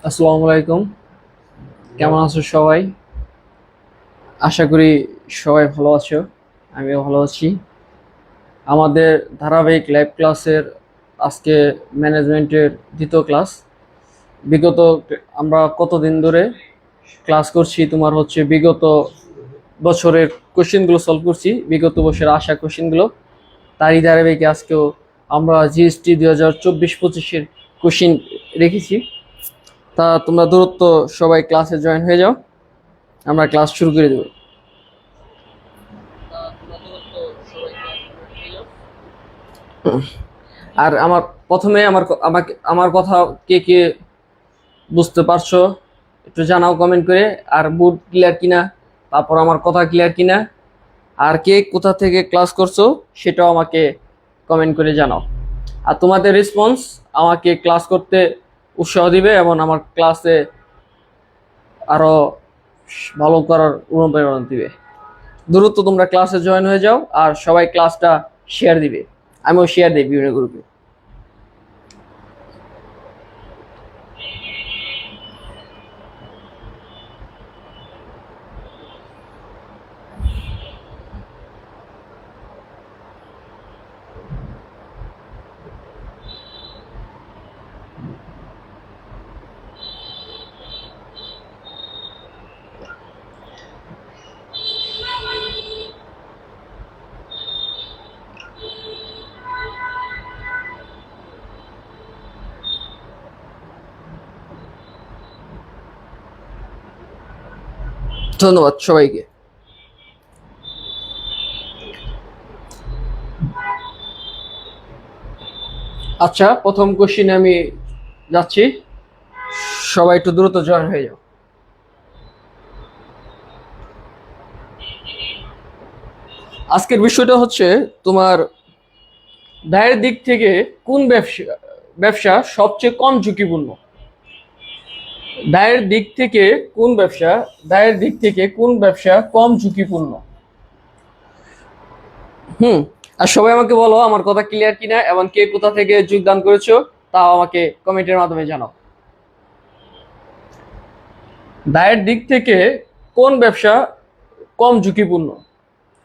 আসসালামু আলাইকুম। কেমন আছো সবাই? আশা করি সবাই ভালো আছো। আমিও ভালো আছি। আমাদের ধারাবাহিক লাইভ ক্লাসের আজকে ম্যানেজমেন্টের দ্বিতীয় ক্লাস। বিগত আমরা কতদিন ধরে ক্লাস করছি, তোমার হচ্ছে বিগত বছরের কোশ্চেনগুলো সলভ করছি, বিগত বছরের আসা কোশ্চেনগুলো। তারই ধারাবাহিকে আজকেও আমরা জিএসটি 2024-25-এর কোশ্চেন রেখেছি। তা তোমরা দ্রুত সবাই ক্লাসে জয়েন হয়ে যাও, আমরা ক্লাস শুরু করে দেব। আর আমার প্রথমে আমার কথা কে কে বুঝতে পারছো একটু জানাও কমেন্ট করে। আর বোর্ড ক্লিয়ার কিনা, তারপর আমার কথা ক্লিয়ার কিনা, আর কে কোথা থেকে ক্লাস করছো সেটাও আমাকে কমেন্ট করে জানাও। আর তোমাদের রেসপন্স আমাকে ক্লাস করতে উৎসাহ দিবে এবং আমার ক্লাসে আরো ভালো করার অনুপ্রেরণা দিবে। দ্রুত তোমরা ক্লাসে জয়েন হয়ে যাও আর সবাই ক্লাসটা শেয়ার দিবে। আমিও শেয়ার দিই বিভিন্ন গ্রুপে। ধন্যবাদ সবাইকে। আচ্ছা, প্রথম কোশ্চিনে আমি যাচ্ছি, সবাই একটু দ্রুত জয়েন হয়ে যাও। আজকের বিষয়টা হচ্ছে তোমার ব্যয়ের দিক থেকে কোন ব্যবসা সবচেয়ে কম ঝুঁকিপূর্ণ। ব্যয়ের দিক থেকে কোন ব্যবসা কম ঝুঁকিপূর্ণ। আর সবাই আমাকে বলো আমার কথা ক্লিয়ার কিনা এবং কে কোথা থেকে যোগদান করেছো তাও আমাকে কমেন্টের মাধ্যমে জানাও। ব্যয়ের দিক থেকে কোন ব্যবসা কম ঝুঁকিপূর্ণ।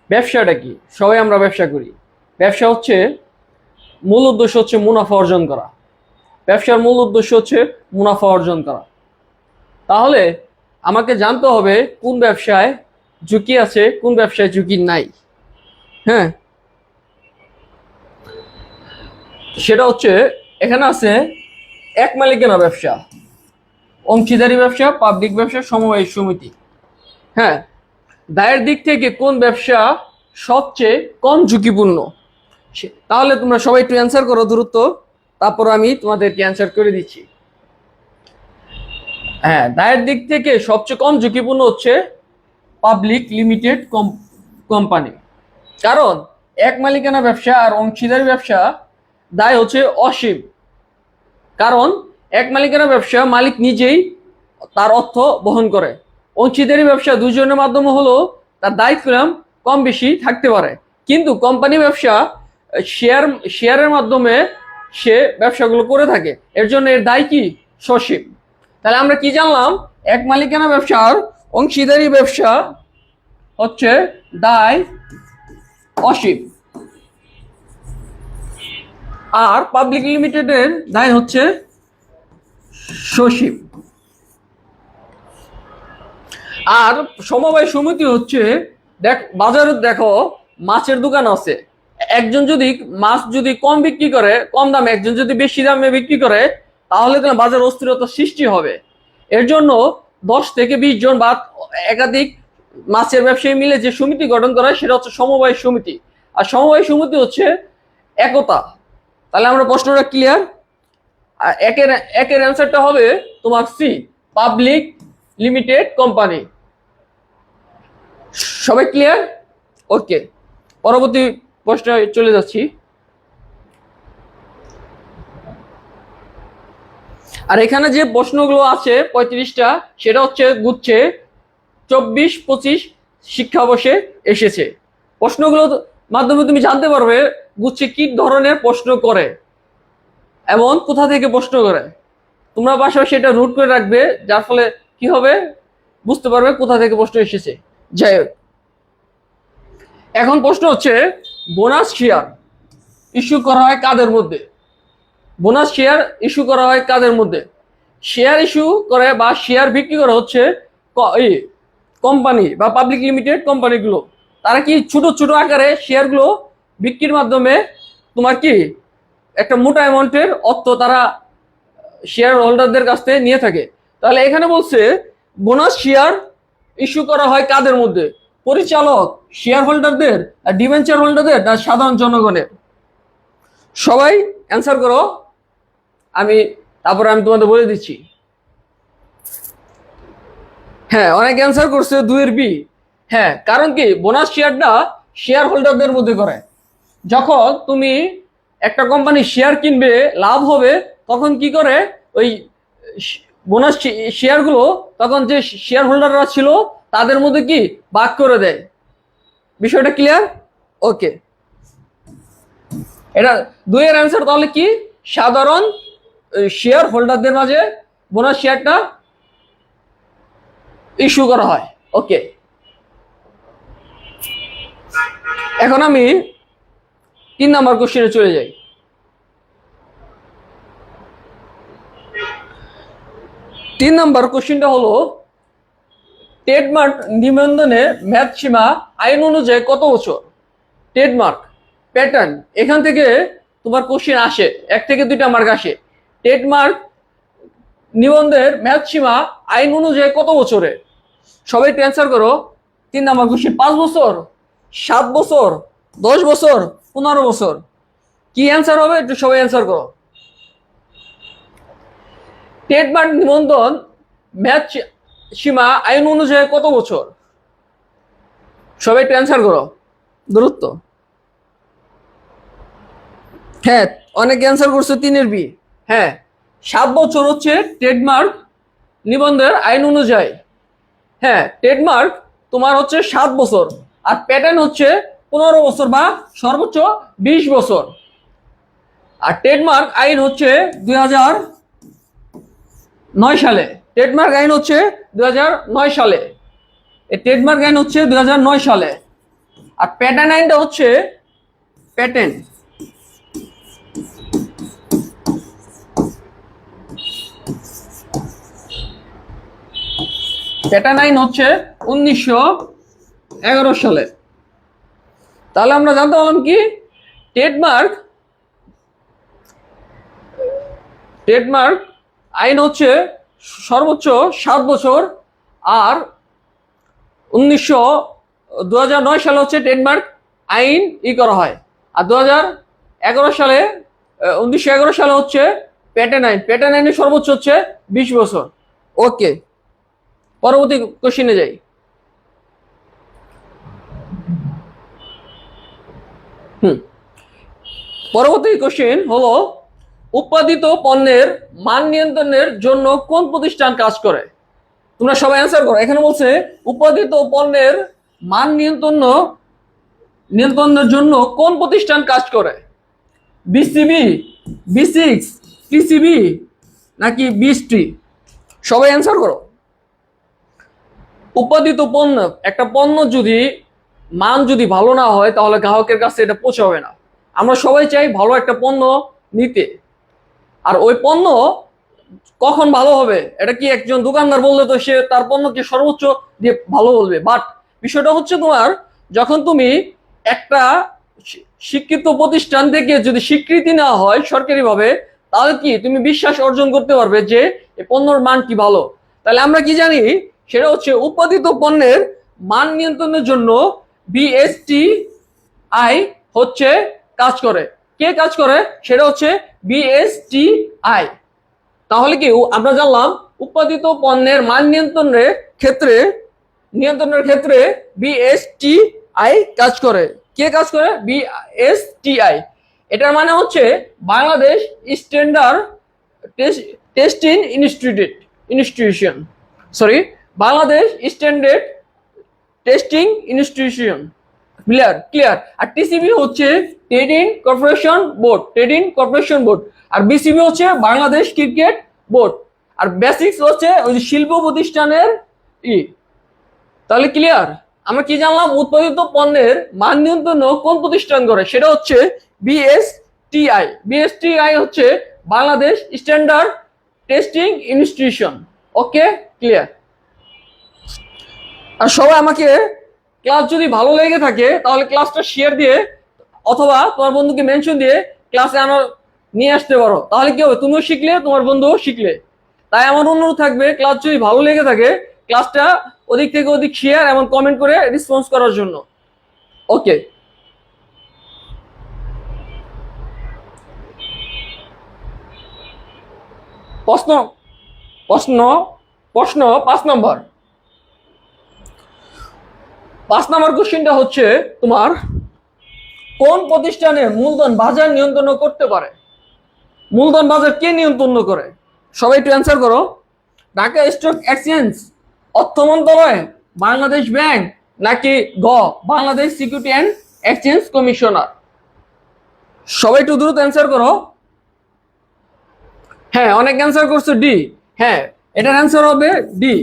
ব্যবসাটা কি? সবাই আমরা ব্যবসা করি। ব্যবসা হচ্ছে মূল উদ্দেশ্য হচ্ছে মুনাফা অর্জন করা। ব্যবসার মূল উদ্দেশ্য হচ্ছে মুনাফা অর্জন করা। তাহলে আমাকে জানতে হবে কোন ব্যবসায় ঝুঁকি আছে, কোন ব্যবসায় ঝুঁকি নাই। হ্যাঁ, সেটা হচ্ছে এখানে আছে এক মালিকানা ব্যবসা, অংশীদারি ব্যবসা, পাবলিক ব্যবসা, সমবায় সমিতি। হ্যাঁ, দায়ের দিক থেকে কোন ব্যবসা সবচেয়ে কম ঝুঁকিপূর্ণ? তাহলে তোমরা সবাই একটু অ্যান্সার করো দ্রুত, তারপর আমি তোমাদেরকে অ্যান্সার করে দিচ্ছি। হ্যাঁ, দায়ের দিক থেকে সবচেয়ে কম ঝুঁকিপূর্ণ হচ্ছে পাবলিক লিমিটেড কোম্পানি। কারণ এক মালিকানা ব্যবসা আর অংশীদারি ব্যবসা দায় হচ্ছে অসীম। কারণ এক মালিকানা ব্যবসা মালিক নিজেই তার অর্থ বহন করে। অংশীদারি ব্যবসা দুজনের মাধ্যমে হলেও তার দায়িত্ব কম বেশি থাকতে পারে। কিন্তু কোম্পানি ব্যবসা শেয়ারের মাধ্যমে সে ব্যবসাগুলো করে থাকে, এর জন্য এর দায় কি? সসীম। তাহলে আমরা কি জানলাম? এক মালিকানা ব্যবসা আর অংশীদারি ব্যবসা হচ্ছে দায় অসীম, আর পাবলিক লিমিটেডের দায় হচ্ছে সসীম। আর সমবায় সমিতি হচ্ছে বাজারে দেখো মাছের দোকান আছে, একজন যদি মাছ যদি কম বিক্রি করে, কম দামে, একজন যদি বেশি দামে বিক্রি করে, তাহলে তো বাজার অস্থিরতা সৃষ্টি হবে। এর জন্য 10 থেকে 20 জন বা একাধিক মাছের ব্যবসায়ী মিলে যে সমিতি গঠন করা হয় সেটা হচ্ছে সমবায় সমিতি। আর সমবায় সমিতি হচ্ছে একতা। তাহলে আমরা প্রশ্নটা ক্লিয়ার। একের অ্যান্সারটা হবে তোমার সি, পাবলিক লিমিটেড কোম্পানি। সবাই ক্লিয়ার? ওকে, পরবর্তী প্রশ্নে চলে যাচ্ছি। আর এখানে যে প্রশ্নগুলো আছে 35টা, সেটা হচ্ছে গুচ্ছে 24-25 শিক্ষাবর্ষে এসেছে। প্রশ্নগুলো মাধ্যমে তুমি জানতে পারবে গুচ্ছে কি ধরনের প্রশ্ন করে এবং কোথা থেকে প্রশ্ন করে। তোমরা পাশাপাশি এটা নোট করে রাখবে, যার ফলে কি হবে বুঝতে পারবে কোথা থেকে প্রশ্ন এসেছে। যাই হোক, এখন প্রশ্ন হচ্ছে বোনাস শেয়ার ইস্যু করা হয় কাদের মধ্যে? বোনাস শেয়ার ইস্যু করা হয় কাদের মধ্যে? শেয়ার ইস্যু করে বা শেয়ার বিক্রি করা হচ্ছে কোম্পানি বা পাবলিক লিমিটেড কোম্পানিগুলো। তারা কি ছোট ছোট আকারে শেয়ারগুলো বিক্রির মাধ্যমে তোমার কি একটা মোটা অ্যামাউন্টের অর্থ তারা শেয়ার হোল্ডারদের কাছ থেকে নিয়ে থাকে। তাহলে এখানে বলছে বোনাস শেয়ার ইস্যু করা হয় কাদের মধ্যে? পরিচালক, শেয়ার হোল্ডারদের, ডিবেঞ্চার হোল্ডারদের, না সাধারণ জনগণের? সবাই অ্যান্সার করো, তারপরে আমি তোমাদের বলে দিচ্ছি। হ্যাঁ, অনেক অ্যান্সার করছে 2-এর বি। হ্যাঁ, কারণ কি বোনাস শেয়ারটা শেয়ার হোল্ডারদের মধ্যে করে। যখন তুমি একটা কোম্পানি শেয়ার কিনবে, লাভ হবে, তখন কি করে ওই বোনাস শেয়ারগুলো তখন যে শেয়ার হোল্ডাররা ছিল তাদের মধ্যে কি ভাগ করে দেয়। বিষয়টা ক্লিয়ার? ওকে, এটা 2-এর অ্যান্সার তাহলে কি? সাধারণ শেয়ার হোল্ডারদের মাঝে বোনাস শেয়ারটা ইস্যু করা হয়। ওকে, এখন আমি 3 নাম্বার কোশ্চেনে চলে যাই। 3 নাম্বার কোশ্চেনটা হলো ট্রেডমার্ক নিবন্ধনের মেয়াদ সীমা আইন অনুযায়ী কত বছর? ট্রেডমার্ক প্যাটার্ন, এখান থেকে তোমার কোশ্চেন আসে, 1 থেকে 2টা মার্ক আসে। ট্রেডমার্ক নিবন্ধের মেয়াদ সীমা আইন অনুযায়ী কত বছরে? সবাই অ্যান্সার করো। 3 নাম্বার কোশ্চেন, 5 বছর, 7 বছর, 10 বছর, 15 বছর? কি অ্যান্সার হবে একটু সবাই অ্যান্সার করো। ট্রেডমার্ক নিবন্ধন মেয়াদ সীমা আইন অনুযায়ী কত বছর? সবাই অ্যান্সার করো দ্রুত। হ্যাঁ, অনেক অ্যান্সার করছে 3-এর বি। হ্যাঁ, 7 বছর হচ্ছে ট্রেডমার্ক নিবন্ধের আইন অনুযায়ী। হ্যাঁ, ট্রেডমার্ক তোমার হচ্ছে 7 বছর, আর প্যাটার্ন হচ্ছে 15 বছর বা সর্বোচ্চ 20 বছর। আর ট্রেডমার্ক আইন হচ্ছে 2009 সালে। ট্রেডমার্ক আইন হচ্ছে 2009 সালে। এই ট্রেডমার্ক আইন হচ্ছে 2009 সালে। আর প্যাটার্ন আইনটা হচ্ছে প্যাটেন্ট প্যাটার্ন আইন হচ্ছে 1911 সালে। তাহলে আমরা জানতে পারলাম কি ট্রেডমার্ক আইন হচ্ছে সর্বোচ্চ 7 বছর, আর 2009 সালে হচ্ছে ট্রেডমার্ক আইন করা হয়। আর 2011 সালে 1911 সালে হচ্ছে প্যাটার্ন আইন। প্যাটার্ন আইনের সর্বোচ্চ হচ্ছে 20 বছর। ওকে, পরবর্তী কোশ্চেনে যাই। পরবর্তী কোশ্চেন হলো উৎপাদিত পণ্যের মান নিয়ন্ত্রণের জন্য কোন প্রতিষ্ঠান কাজ করে? তোমরা সবাই অ্যান্সার করো। এখানে বলছে উৎপাদিত পণ্যের মান নিয়ন্ত্রণের জন্য কোন প্রতিষ্ঠান কাজ করে? বিসিবি, বি6, টিসিবি, নাকি বিএসটি? সবাই অ্যান্সার করো। উৎপাদিত পণ্য, একটা পণ্য যদি মান যদি ভালো না হয় তাহলে গ্রাহকের কাছে এটা পৌঁছাবে না। আমরা সবাই চাই ভালো একটা পণ্য নিতে, আর ওই পণ্য কখন ভালো হবে এটা কি একজন দোকানদার বললে তো সে তার পণ্যকে সর্বোচ্চ দিয়ে ভালো বলবে। বাট বিষয়টা হচ্ছে তোমার যখন তুমি একটা শিক্ষিত প্রতিষ্ঠান থেকে যদি স্বীকৃতি নেওয়া হয় সরকারিভাবে, তাহলে কি তুমি বিশ্বাস অর্জন করতে পারবে যে এই পণ্যের মান কি ভালো। তাহলে আমরা কি জানি, সেটা হচ্ছে উৎপাদিত পণ্যের মান নিয়ন্ত্রণের জন্য বিএসটিআই হচ্ছে কাজ করে। কে কাজ করে? সেটা হচ্ছে বিএসটিআই। তাহলে কি আমরা জানলাম উৎপাদিত পণ্যের মান নিয়ন্ত্রণের ক্ষেত্রে বিএসটিআই কাজ করে। কে কাজ করে? বিএসটিআই। এটার মানে হচ্ছে Bangladesh standard testing institution. Bangladesh standard testing institution. Clear clear. আর টিসিবি হচ্ছে trading corporation board, trading corporation board. আর বিসিবি হচ্ছে বাংলাদেশ ক্রিকেট বোর্ড। আর বেসিক্স হচ্ছে ওই শিল্প প্রতিষ্ঠানের ই। তাহলে ক্লিয়ার। আমরা কি জানলাম? উৎপাদিত পণ্যের মান নিয়ন্ত্রণ কোন প্রতিষ্ঠান করে? সেটা হচ্ছে বিএসটিআই। বিএসটিআই হচ্ছে বাংলাদেশ স্ট্যান্ডার্ড টেস্টিং ইনস্টিটিউশন। ওকে, ক্লিয়ার। আর সবাই আমাকে ক্লাস যদি ভালো লেগে থাকে তাহলে ক্লাসটা শেয়ার দিয়ে অথবা তোমার বন্ধুকে মেনশন দিয়ে ক্লাসে নিয়ে আসতে পারো। তাহলে কি হবে? তুমিও শিখলে, তোমার বন্ধুও শিখলে। তাই আমার অনুরোধ থাকবে, ক্লাস যদি ভালো লেগে থাকে ক্লাসটা অধিক থেকে অধিক শেয়ার এবং কমেন্ট করে রেসপন্স করার জন্য। ওকে, প্রশ্ন প্রশ্ন প্রশ্ন 5 নম্বর। 5 নম্বর কোশ্চেনটা হচ্ছে তোমার, কোন প্রতিষ্ঠানের মূলধন বাজার নিয়ন্ত্রণ করতে পারে? মূলধন বাজার কে নিয়ন্ত্রণ করে? সবাই একটু অ্যান্সার করো। ঢাকা স্টক এক্সচেঞ্জ, অর্থ মন্ত্রণালয়, বাংলাদেশ ব্যাংক, নাকি গ Bangladesh security and exchange commissioner? সবাই একটু দ্রুত অ্যান্সার করো। হ্যাঁ, অনেক অ্যান্সার করছো ডি। হ্যাঁ, এটার অ্যান্সার হবে D,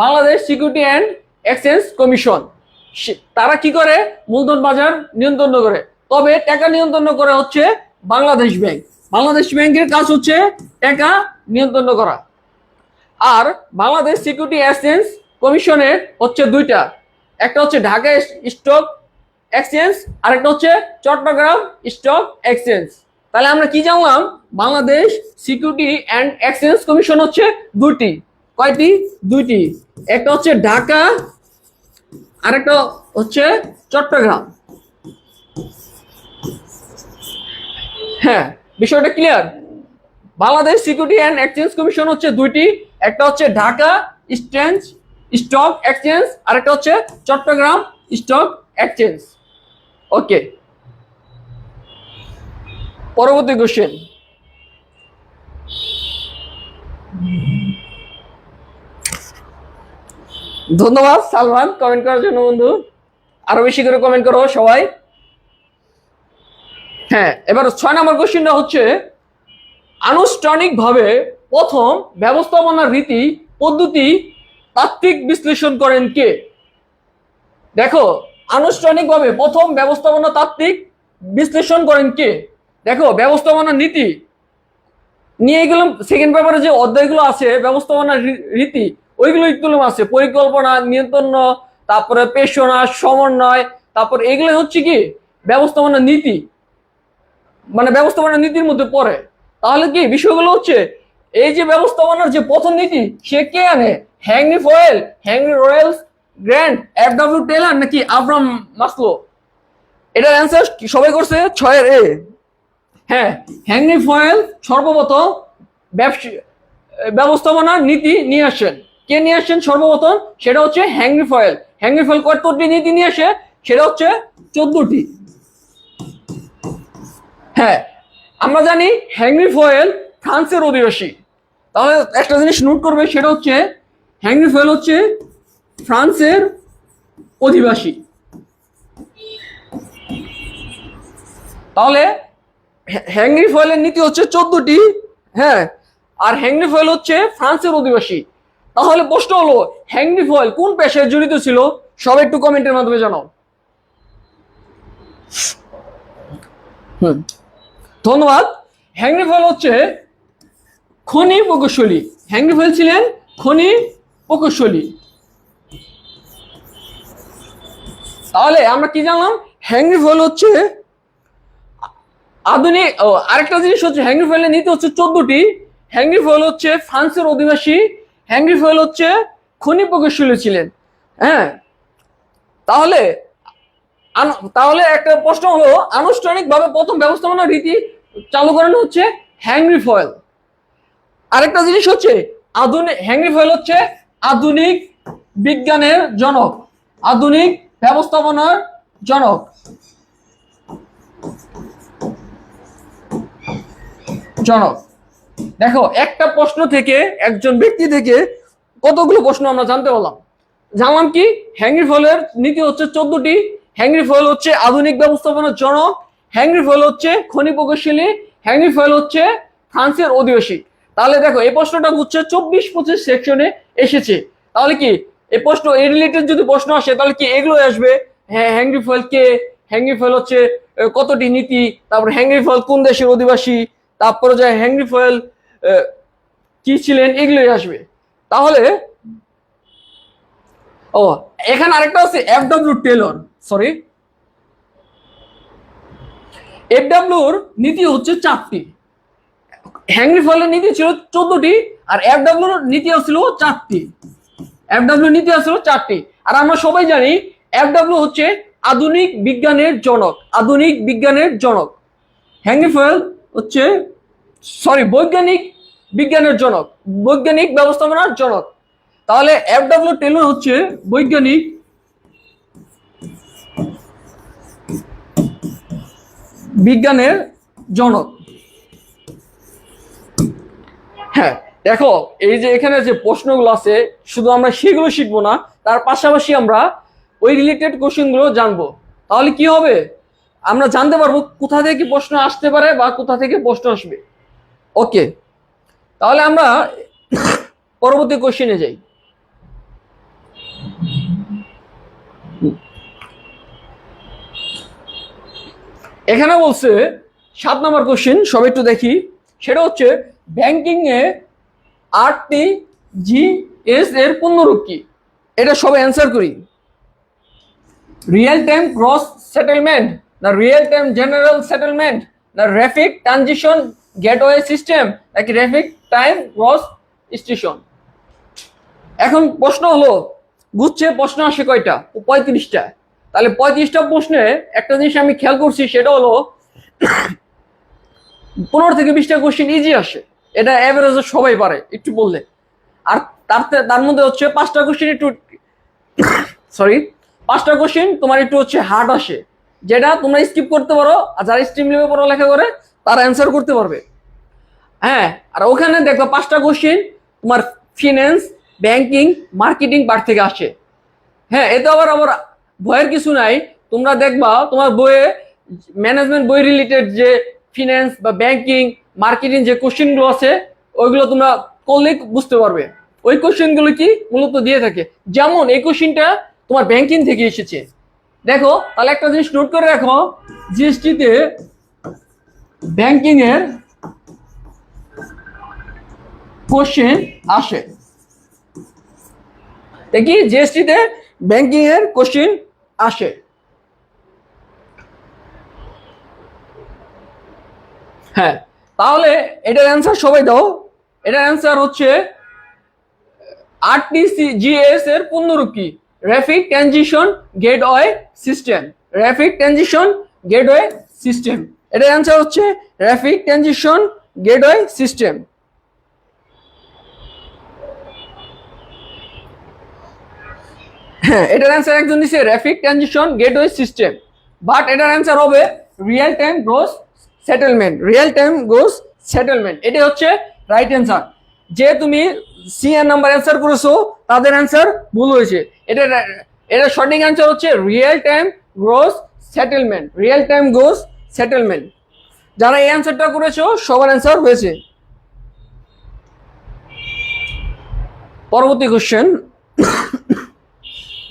Bangladesh security and exchange commission. তারা কি করে? মূলধন বাজার নিয়ন্ত্রণ করে। তবে টাকা নিয়ন্ত্রণ করে হচ্ছে বাংলাদেশ ব্যাংক। বাংলাদেশ ব্যাংকের কাজ হচ্ছে টাকা নিয়ন্ত্রণ করা। আর বাংলাদেশ সিকিউরিটি এক্সচেঞ্জ কমিশনের হচ্ছে দুইটা, একটা হচ্ছে ঢাকা স্টক এক্সচেঞ্জ আর একটা হচ্ছে চট্টগ্রাম স্টক এক্সচেঞ্জ। তাহলে আমরা কি জানলাম? Bangladesh security and exchange commission হচ্ছে দুটি। কয়টি? দুইটি। একটা হচ্ছে ঢাকা আর একটা হচ্ছে চট্টগ্রাম। হ্যাঁ, বিষয়টা clear. Bangladesh security and exchange commission হচ্ছে দুইটি, একটা হচ্ছে ঢাকা স্টক এক্সচেঞ্জ আর একটা হচ্ছে চট্টগ্রাম স্টক এক্সচেঞ্জ। ওকে, পরবর্তী কোশ্চেন। ধন্যবাদ সালমান কমেন্ট করার জন্য। বন্ধু, আরো বেশি করে কমেন্ট করো সবাই। হ্যাঁ, এবার 6 নম্বর কোশ্চেনটা হচ্ছে, আনুষ্ঠানিকভাবে প্রথম ব্যবস্থাপনার রীতি পদ্ধতি তাত্ত্বিক বিশ্লেষণ করেন কে? দেখো, আনুষ্ঠানিকভাবে প্রথম ব্যবস্থাপনা তাত্ত্বিক বিশ্লেষণ করেন কে? দেখো, ব্যবস্থাপনা নীতি নিয়ে এগুলো সেকেন্ড পেপারে যে অধ্যায়গুলো আছে ব্যবস্থাপনা রীতি, ওইগুলো একগুলো আছে, পরিকল্পনা, নিয়ন্ত্রণ, তারপরে পেশনা, সমন্বয়, তারপর এগুলো হচ্ছে কি ব্যবস্থাপনা নীতি, মানে ব্যবস্থাপনা নীতির মধ্যে পড়ে। তাহলে কি বিষয়গুলো হচ্ছে, এই যে ব্যবস্থাপনার যে প্রথম নীতি সে কে আনে? হেনরি ফয়েল, হেনরি রয়েলস গ্র্যান্ড, এফ.ডব্লিউ. টেলর, নাকি আব্রাহাম মাসলো? এটার অ্যান্সার সবাই করছে 6 এ। হ্যাঁ, হেনরি ফয়েল সর্বপ্রথম ব্যবস্থাপনার নীতি নিয়ে আসেন। কে নিয়ে আসেন সর্বপ্রথম? সেটা হচ্ছে হেনরি ফয়েল। হেনরি ফয়েল কতটি নীতি নিয়ে আসে? সেটা হচ্ছে 14টি। হ্যাঁ, আমরা জানি হেনরি ফয়েল ফ্রান্সের অধিবাসী। তাহলে একটা জিনিস নোট করবে, সেটা হচ্ছে হেনরি ফয়েল হচ্ছে ফ্রান্সের অধিবাসী। তাহলে হেনরি ফয়েলের নীতি হচ্ছে 14টি। হ্যাঁ, আর হেনরি ফয়েল হচ্ছে ফ্রান্সের অধিবাসী। তাহলে প্রশ্ন হলো, হেনরি ফয়েল কোন পেশায় জড়িত ছিল? সবাই একটু কমেন্টের মাধ্যমে জানাও। ধন্যবাদ। হেনরি ফয়েল হচ্ছে খনি প্রকৌশলী। হেনরি ফয়েল ছিলেন খনি প্রকৌশলী। তাহলে আমরা কি জানলাম? হেনরি ফয়েল হচ্ছে আধুনিক। আরেকটা জিনিস হচ্ছে, হেনরি ফয়েলের নীতি হচ্ছে 14টি। হেনরি ফয়েল হচ্ছে ফ্রান্সের অধিবাসী। হেনরি ফয়েল হচ্ছে খনি প্রকৌশলী ছিলেন। হ্যাঁ, তাহলে তাহলে একটা প্রশ্ন হলো, আনুষ্ঠানিকভাবে প্রথম ব্যবস্থাপনা রীতি চালু করানো হচ্ছে হেনরি ফয়েল। আরেকটা জিনিস হচ্ছে, হেনরি ফয়েল হচ্ছে আধুনিক বিজ্ঞানের জনক, আধুনিক ব্যবস্থাপনার জনক। দেখো, একটা প্রশ্ন থেকে, একজন ব্যক্তি থেকে কতগুলো প্রশ্ন আমরা জানতে পারলাম। জানলাম কি হেনরি ফয়েলের নীতি হচ্ছে 14টি, হেনরি ফুয়েল হচ্ছে আধুনিক ব্যবস্থাপনার জনক, হেনরি ফুয়েল হচ্ছে খনি প্রকৌশলী, হেনরি ফুয়েল হচ্ছে ফ্রান্সের অধিবাসী। তাহলে দেখো এই প্রশ্নটা হচ্ছে 24-25 সেকশনে এসেছে। তাহলে কি এই প্রশ্ন এই রিলেটেড যদি প্রশ্ন আসে তাহলে কি এগুলো আসবে? হ্যাঁ, হেনরি ফুয়েল কে, হেনরি ফুয়েল হচ্ছে কতটি নীতি, তারপর হেনরি ফুয়েল কোন দেশের অধিবাসী, তারপরে যে হেনরি ফুয়েল কি ছিলেন, এগুলোই আসবে। তাহলে ও এখানে আরেকটা আছে এফ.ডব্লিউ. টেলর, সরি, এফ.ডব্লিউর নীতি হচ্ছে 4টি, হেনরি ফুয়েলের নীতি ছিল 14টি, আর এফ.ডব্লিউর নীতি ছিল 4টি। এফ.ডব্লিউ নীতি ছিল 4টি। আর আমরা সবাই জানি এফ.ডব্লিউ হচ্ছে আধুনিক বিজ্ঞানের জনক, আধুনিক বিজ্ঞানের জনক। হেনরি ফুয়েল হচ্ছে সরি বৈজ্ঞানিক বিজ্ঞানের জনক, বৈজ্ঞানিক ব্যবস্থাপনার জনক। তাহলে এফ.ডব্লিউ. টেলর হচ্ছে বৈজ্ঞানিক বিজ্ঞানের জনক। হ্যাঁ, দেখো এই যে এখানে যে প্রশ্নগুলো আছে শুধু আমরা সেগুলো শিখবো না, তার পাশাপাশি আমরা ওই রিলেটেড কোশ্চেন গুলো জানবো। তাহলে কি হবে, আমরা জানতে পারবো কোথা থেকে প্রশ্ন আসতে পারে বা কোথা থেকে প্রশ্ন আসবে। ওকে, তাহলে আমরা পরবর্তী কোশ্চেনে যাই। এখানে বলছে 7 নম্বর কোশ্চেন, সবাই একটু দেখি। সেটা হচ্ছে ব্যাংকিং এ 8টি জিএস এর পূর্ণরূপ কি? এটা সবাই অ্যান্সার করি। রিয়েল টাইম গ্রস সেটেলমেন্ট, না রিয়েল টাইম জেনারেল সেটেলমেন্ট, না র্যাপিড ট্রানজিশন গেটওয়ে সিস্টেম, নাকি র্যাপিড টাইম গ্রস স্টেশন? এখন প্রশ্ন হলো গুচ্ছে প্রশ্ন আসে কয়টা? 35টা। তাহলে 35টা প্রশ্নে একটা জিনিস আমি খেয়াল করছি, সেটা হলো 15 থেকে 20টা কোশ্চেন ইজি আসে, এটা এভারেজে সবাই পারে একটু বললে। আর তার মধ্যে হচ্ছে 5টা কোশ্চেন একটু সরি 5টা কোশ্চেন তোমার একটু হচ্ছে হার্ড আসে, যেটা তোমরা স্কিপ করতে পারো, আর যারা স্ট্রিম লেভেলে পড়ালেখা করে তারা অ্যান্সার করতে পারবে। হ্যাঁ, আর ওখানে দেখো 5টা কোশ্চেন তোমার ফিন্যান্স, ব্যাংকিং, মার্কেটিং পার্ট থেকে আসে। হ্যাঁ, এতে আবার ভয়ের কিছু নাই। তোমরা দেখবা তোমার বইয়ে ম্যানেজমেন্ট বই রিলেটেড যে ফিন্যান্স বা ব্যাংকিং, মার্কেটিং যে কোশ্চেনগুলো আছে ওইগুলো তোমরা করলেই বুঝতে পারবে ওই কোশ্চেনগুলো কি মূলত দিয়ে থাকে। যেমন এই কোশ্চেনটা তোমার ব্যাংকিং থেকে এসেছে। দেখো তাহলে একটা জিনিস নোট করে রাখো, জিএসটিতে ব্যাংকিং এর কোশ্চেন আসে। দেখি জিএসটিতে ব্যাংকিং এর কোশ্চেন আসে। হ্যাঁ, তাহলে এটার অ্যান্সার সবাই দাও। এটার অ্যান্সার হচ্ছে 8টি জিএস এর পূর্ণরূপ কি? Rapid transition gateway system, rapid transition gateway system. এটার অ্যান্সার হচ্ছে র্যাপিড ট্রানজিশন গেটওয়ে সিস্টেম। হ্যাঁ, এটার অ্যান্সার একজন দিচ্ছে rapid transition gateway system, but এটার অ্যান্সার হবে real time gross settlement, real time gross settlement. এটা হচ্ছে রাইট অ্যান্সার। যে তুমি সি এর নাম্বার অ্যান্সার করেছো তাদের অ্যান্সার ভুল হয়েছে। এটা সঠিক অ্যান্সার হচ্ছে real time gross settlement, real time gross settlement. যারা এই অ্যান্সারটা করেছো সবার অ্যান্সার হয়েছে। পরবর্তী কোশ্চেন,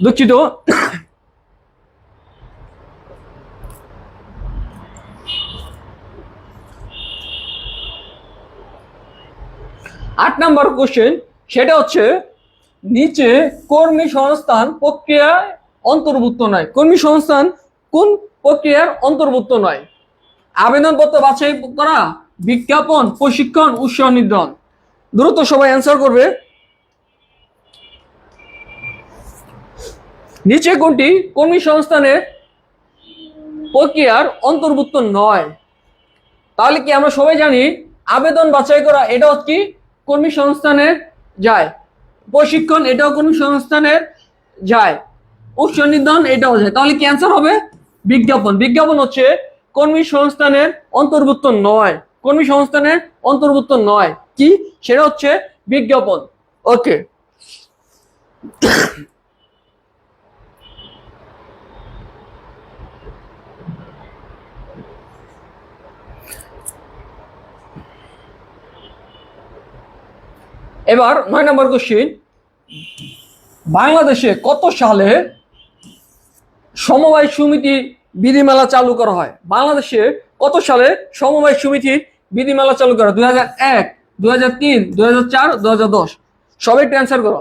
দুঃখিত। 8 নাম্বার কোশ্চেন, সেটা হচ্ছে নিচে কর্মী সংস্থান প্রক্রিয়ায় অন্তর্ভুক্ত নয়। কর্মী সংস্থান কোন প্রক্রিয়ার অন্তর্ভুক্ত নয়? আবেদনপত্র বাছাই করা, বিজ্ঞাপন, প্রশিক্ষণ, উৎসাহ নির্ধারণ। দ্রুত সবাই অ্যান্সার করবে। নিচে কোনটি কর্মী সংস্থানের প্রক্রিয়ার অন্তর্ভুক্ত নয়? তাহলে কি আমরা সবাই জানি আবেদন বাছাই করা এটা কি কর্মী সংস্থানের যায়, প্রশিক্ষণ এটাও কর্মী সংস্থানের যায়, উৎসাহ নির্ধারণ এটাও যায়। তাহলে কি অ্যান্সার হবে বিজ্ঞাপন। বিজ্ঞাপন হচ্ছে কর্মী সংস্থানের অন্তর্ভুক্ত নয়, কর্মী সংস্থানের অন্তর্ভুক্ত নয়। কি সেটা হচ্ছে বিজ্ঞাপন। ওকে, এবার 9 নম্বর কোশ্চিন, বাংলাদেশে কত সালে সমবায় সমিতি বিধিমালা চালু করা হয়? বাংলাদেশে কত সালে সমবায় সমিতি বিধিমালা চালু করা? 2001, 2003, 2004, 2010। সবাই একটু অ্যান্সার করো।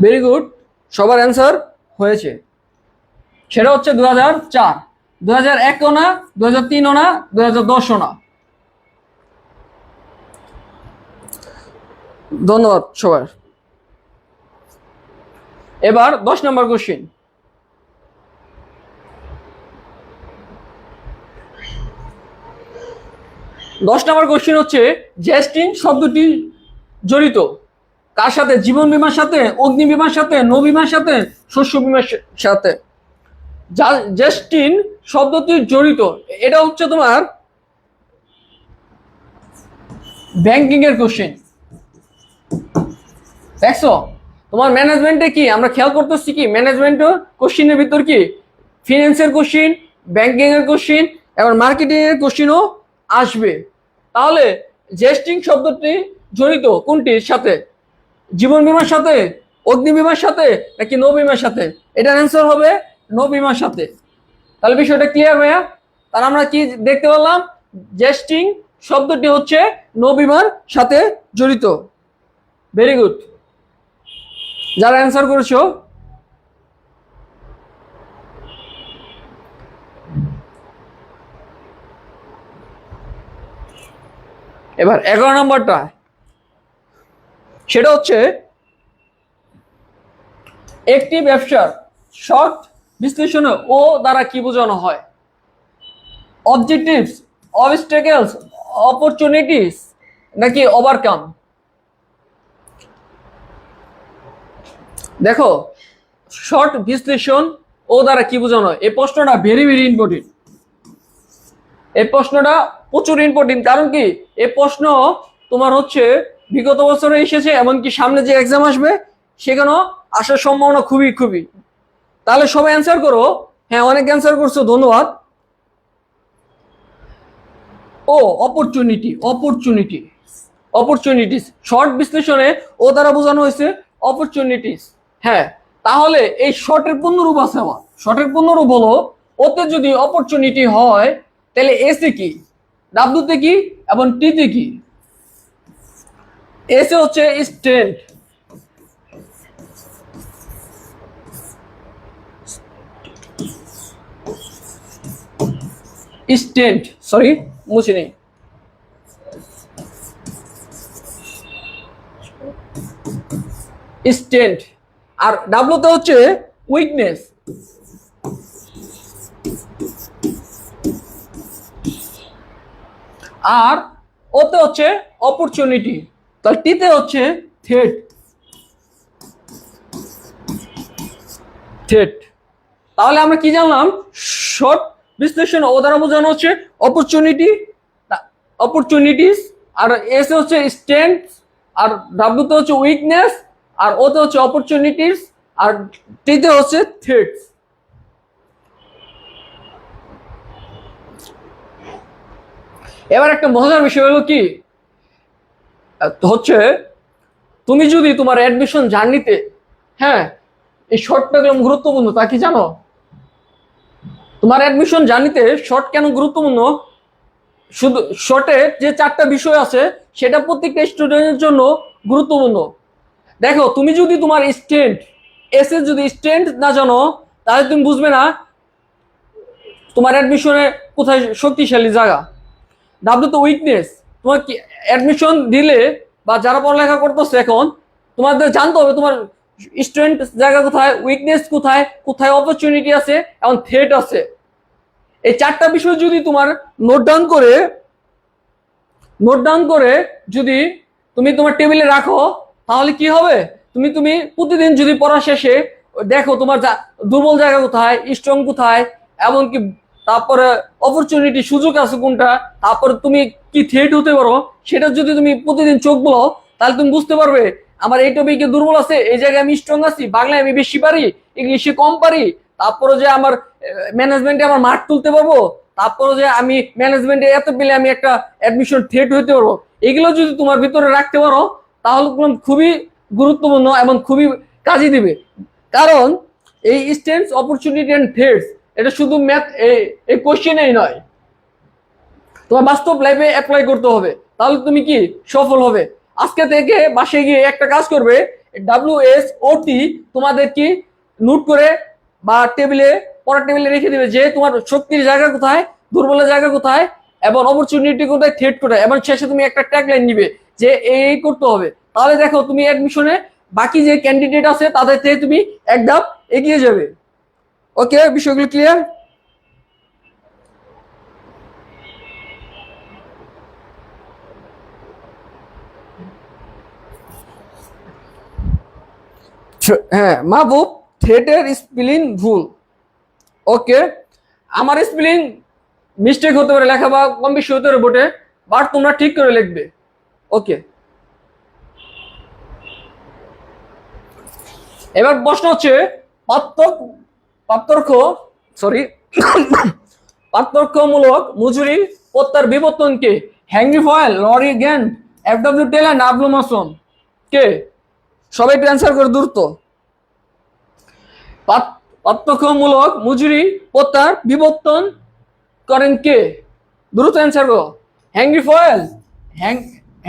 ভেরি গুড, সবার অ্যান্সার হয়েছে। সেটা হচ্ছে 2004। 2001ও না, 2003ও না, 2010ও না। ধন্যবাদ সবার। এবার 10 নম্বর কোশ্চিন, 10 নম্বর কোশ্চিন হচ্ছে জেস্টিন শব্দটি জড়িত কার সাথে? জীবন বীমার সাথে, অগ্নি বীমার সাথে, নৌ বীমার সাথে, শস্য বীমার সাথে। জেস্টিন শব্দটি জড়িত, এটা হচ্ছে তোমার ব্যাংকিং এর কোশ্চেন। দেখছো তোমার ম্যানেজমেন্টে কি আমরা খেয়াল করতেছি কি, ম্যানেজমেন্ট কোশ্চেনের ভিতর কি ফিনান্সের কোশ্চেন, ব্যাংকিং এর কোশ্চেন, এবার মার্কেটিং এর কোশ্চেনও আসবে। তাহলে জেস্টিং শব্দটি জড়িত কোনটির সাথে? জীবন বীমার সাথে, অগ্নি বীমার সাথে, নাকি নৌ বীমার সাথে? এটার অ্যান্সার হবে নৌ বীমার সাথে। তাহলে বিষয়টা ক্লিয়ার ভাইয়া? তাহলে আমরা কি দেখতে পেলাম? জেস্টিং শব্দটি হচ্ছে নৌ বীমার সাথে জড়িত। ভেরি গুড, যারা অ্যান্সার করেছো। এবার 11 নম্বরটা, সেটা হচ্ছে একটি ব্যবসার শর্ট বিশ্লেষণে ও দ্বারা কি বোঝানো হয়? অবজেক্টিভস, অবস্টাকেলস, অপরচুনিটিস, নাকি ওভারকাম? দেখো, শর্ট বিশ্লেষণ ও দ্বারা কি বোঝানো হয়? এই প্রশ্নটা ভেরি ভেরি ইম্পর্টেন্ট। এই প্রশ্নটা প্রচুর ইম্পর্টেন্ট, কারণ কি এই প্রশ্ন তোমার হচ্ছে বিগত বছরে এসেছে, এমনকি সামনে যে এক্সাম আসবে সেখানেও আসার সম্ভাবনা খুবই খুবই। তাহলে সবাই অ্যান্সার করো। হ্যাঁ, অনেক অ্যান্সার করছো, ধন্যবাদ। ও অপরচুনিটি, অপরচুনিটি, অপরচুনিটিস, শর্ট বিশ্লেষণে ও দ্বারা বোঝানো হয়েছে অপরচুনিটিস। হ্যাঁ, তাহলে এই শর্টের পূর্ণরূপ আছে আমার, শর্টের পূর্ণরূপ হলো ওতে যদি অপরচুনিটি হয় তাহলে এসে কি, ডাব্লুতে কি, এবং টিতে কি? এসে হচ্ছে স্ট্রেন্থ, স্ট্রেন্থ, সরি মুছে নেই, স্ট্রেন্থ। আর ডাব্লুতে হচ্ছে উইকনেস। আর ওতে হচ্ছে অপরচুনিটি। তাহলে টিতে হচ্ছে থ্রেট, থ্রেট। তাহলে আমরা কি জানলাম? শর্ট বিশ্লেষণ ও দ্বারা বোঝানো হচ্ছে অপরচুনিটি, অপরচুনিটিস, আর এস হচ্ছে স্ট্রেংথ, আর ডাব্লুতে হচ্ছে উইকনেস, আর ওতে হচ্ছে অপরচুনিটিস, আর টিতে হচ্ছে থ্রেটস। এবার একটা মজার বিষয় হলো কি হচ্ছে, তুমি যদি তোমার অ্যাডমিশন জার্নিতে, হ্যাঁ, এই শর্টটা কেমন গুরুত্বপূর্ণ তা কি জানো? তোমার অ্যাডমিশন জার্নিতে শর্ট কেন গুরুত্বপূর্ণ? শুধু শর্টে যে 4টা বিষয় আছে সেটা প্রত্যেকটা স্টুডেন্টের জন্য গুরুত্বপূর্ণ। দেখো, তুমি যদি তোমার স্ট্রেন্থ, এসে যদি স্ট্রেন্থ না জানো তাহলে তুমি বুঝবে না তোমার অ্যাডমিশনে কোথায় শক্তিশালী জায়গা। ডাব্লু তো উইকনেস, তোমার কি অ্যাডমিশন দিলে বা যারা পড়ালেখা করতেছে এখন তোমাদের জানতে হবে তোমার স্ট্রেন্থ জায়গা কোথায়, উইকনেস কোথায়, কোথায় অপরচুনিটি আছে এবং থ্রেট আছে। এই 4টা বিষয় যদি তোমার নোট ডাউন করে যদি তুমি তোমার টেবিলে রাখো তাহলে কি হবে? তুমি প্রতিদিন যদি পড়া শেষে দেখো তোমার দুর্বল জায়গা কোথায়, স্ট্রং কোথায়, এমনকি তারপরে অপরচুনিটি, সুযোগ আছে কোনটা, তারপরে তুমি কি থ্রেট হতে পারো, সেটা যদি তুমি প্রতিদিন চোখ বলো, তাহলে তুমি বুঝতে পারবে আমার এই টপিকে দুর্বল আছে, এই জায়গায় আমি স্ট্রং আছি, বাংলায় আমি বেশি পারি, ইংলিশে কম পারি, তারপরে যে আমার ম্যানেজমেন্টে আমার মার্ক তুলতে পারবো, তারপরে যে আমি ম্যানেজমেন্টে এত পেলে আমি একটা অ্যাডমিশন থ্রেট হইতে পারবো, এগুলো যদি তোমার ভিতরে রাখতে পারো তাহলে খুবই গুরুত্বপূর্ণ এবং খুবই কাজে দিবে। কারণ এই স্ট্রেংথস, অপরচুনিটি এন্ড থ্রেটস এটা শুধু ম্যাথ এই কোশ্চেনেই নয়, তোমার বাস্তব লাইফে অ্যাপ্লাই করতে হবে, তাহলে তুমি কি সফল হবে। আজকে থেকে বাসায় গিয়ে একটা কাজ করবে, WSOT তোমাদের কি নোট করে বা টেবিলে, পড়ার টেবিলে রেখে দিবে যে তোমার শক্তির জায়গা কোথায়, দুর্বলের জায়গা কোথায়, এবং অপরচুনিটি কোথায়, থ্রেট কোথায়, এবং শেষে তুমি একটা ট্যাগলাইন নিবে যে এই করতে হবে। তাহলে দেখো তুমি অ্যাডমিশনে বাকি যে ক্যান্ডিডেট আছে তাদের থেকে তুমি এক ধাপ এগিয়ে যাবে। ওকে, বিষয়গুলো ক্লিয়ার? হ্যাঁ মাহবুব, থ্রেটের স্পেলিং ভুল। ওকে, আমার স্পেলিং মিস্টেক হতে পারে, লেখা বা কম বেশি হতে পারে বটে, বাট তোমরা ঠিক করে লিখবে। ওকে, এবার প্রশ্ন হচ্ছে পার্থক্য সরি পার্থক্যমূলক মজুরি প্রত্যার বিবর্তন কে? Henry Fayol, Laurie Gantt, FW Taylor, নাবলু মাসন। কে? সবাই একটু অ্যান্সার করে দ্রুত। পার্থক্যমূলক মজুরি প্রত্যার বিবর্তন করেন কে? দ্রুত অ্যান্সার করো। Henry Fayol,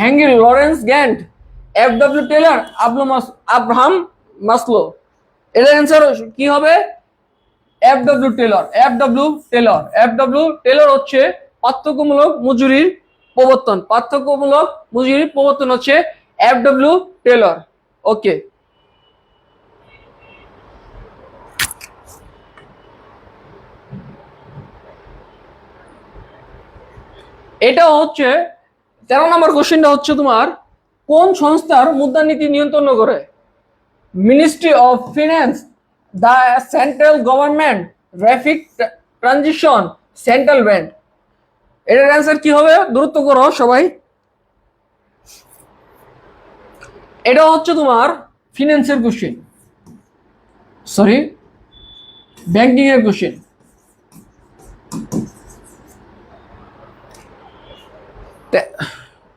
Henry Lawrence Gantt, FW Taylor, Abraham Maslow. এটার অ্যান্সার কি হবে? FW Taylor. FW টেলর হচ্ছে পার্থক্যমূলক মজুরির প্রবর্তন। পার্থক্যমূলক মজুরির প্রবর্তন হচ্ছে FW টেলর। ওকে, এটা হচ্ছে 13 নম্বর কোশ্চেনটা হচ্ছে তোমার, কোন সংস্থার মুদ্রানীতি নিয়ন্ত্রণ করে? Ministry of finance, the central government, rapid transition, central bank. এটার অ্যান্সার কি হবে? দ্রুত করো সবাই। এটা হচ্ছে তোমার ফিনান্সের কোশ্চেন, সরি ব্যাংকিং এর কোশ্চেন।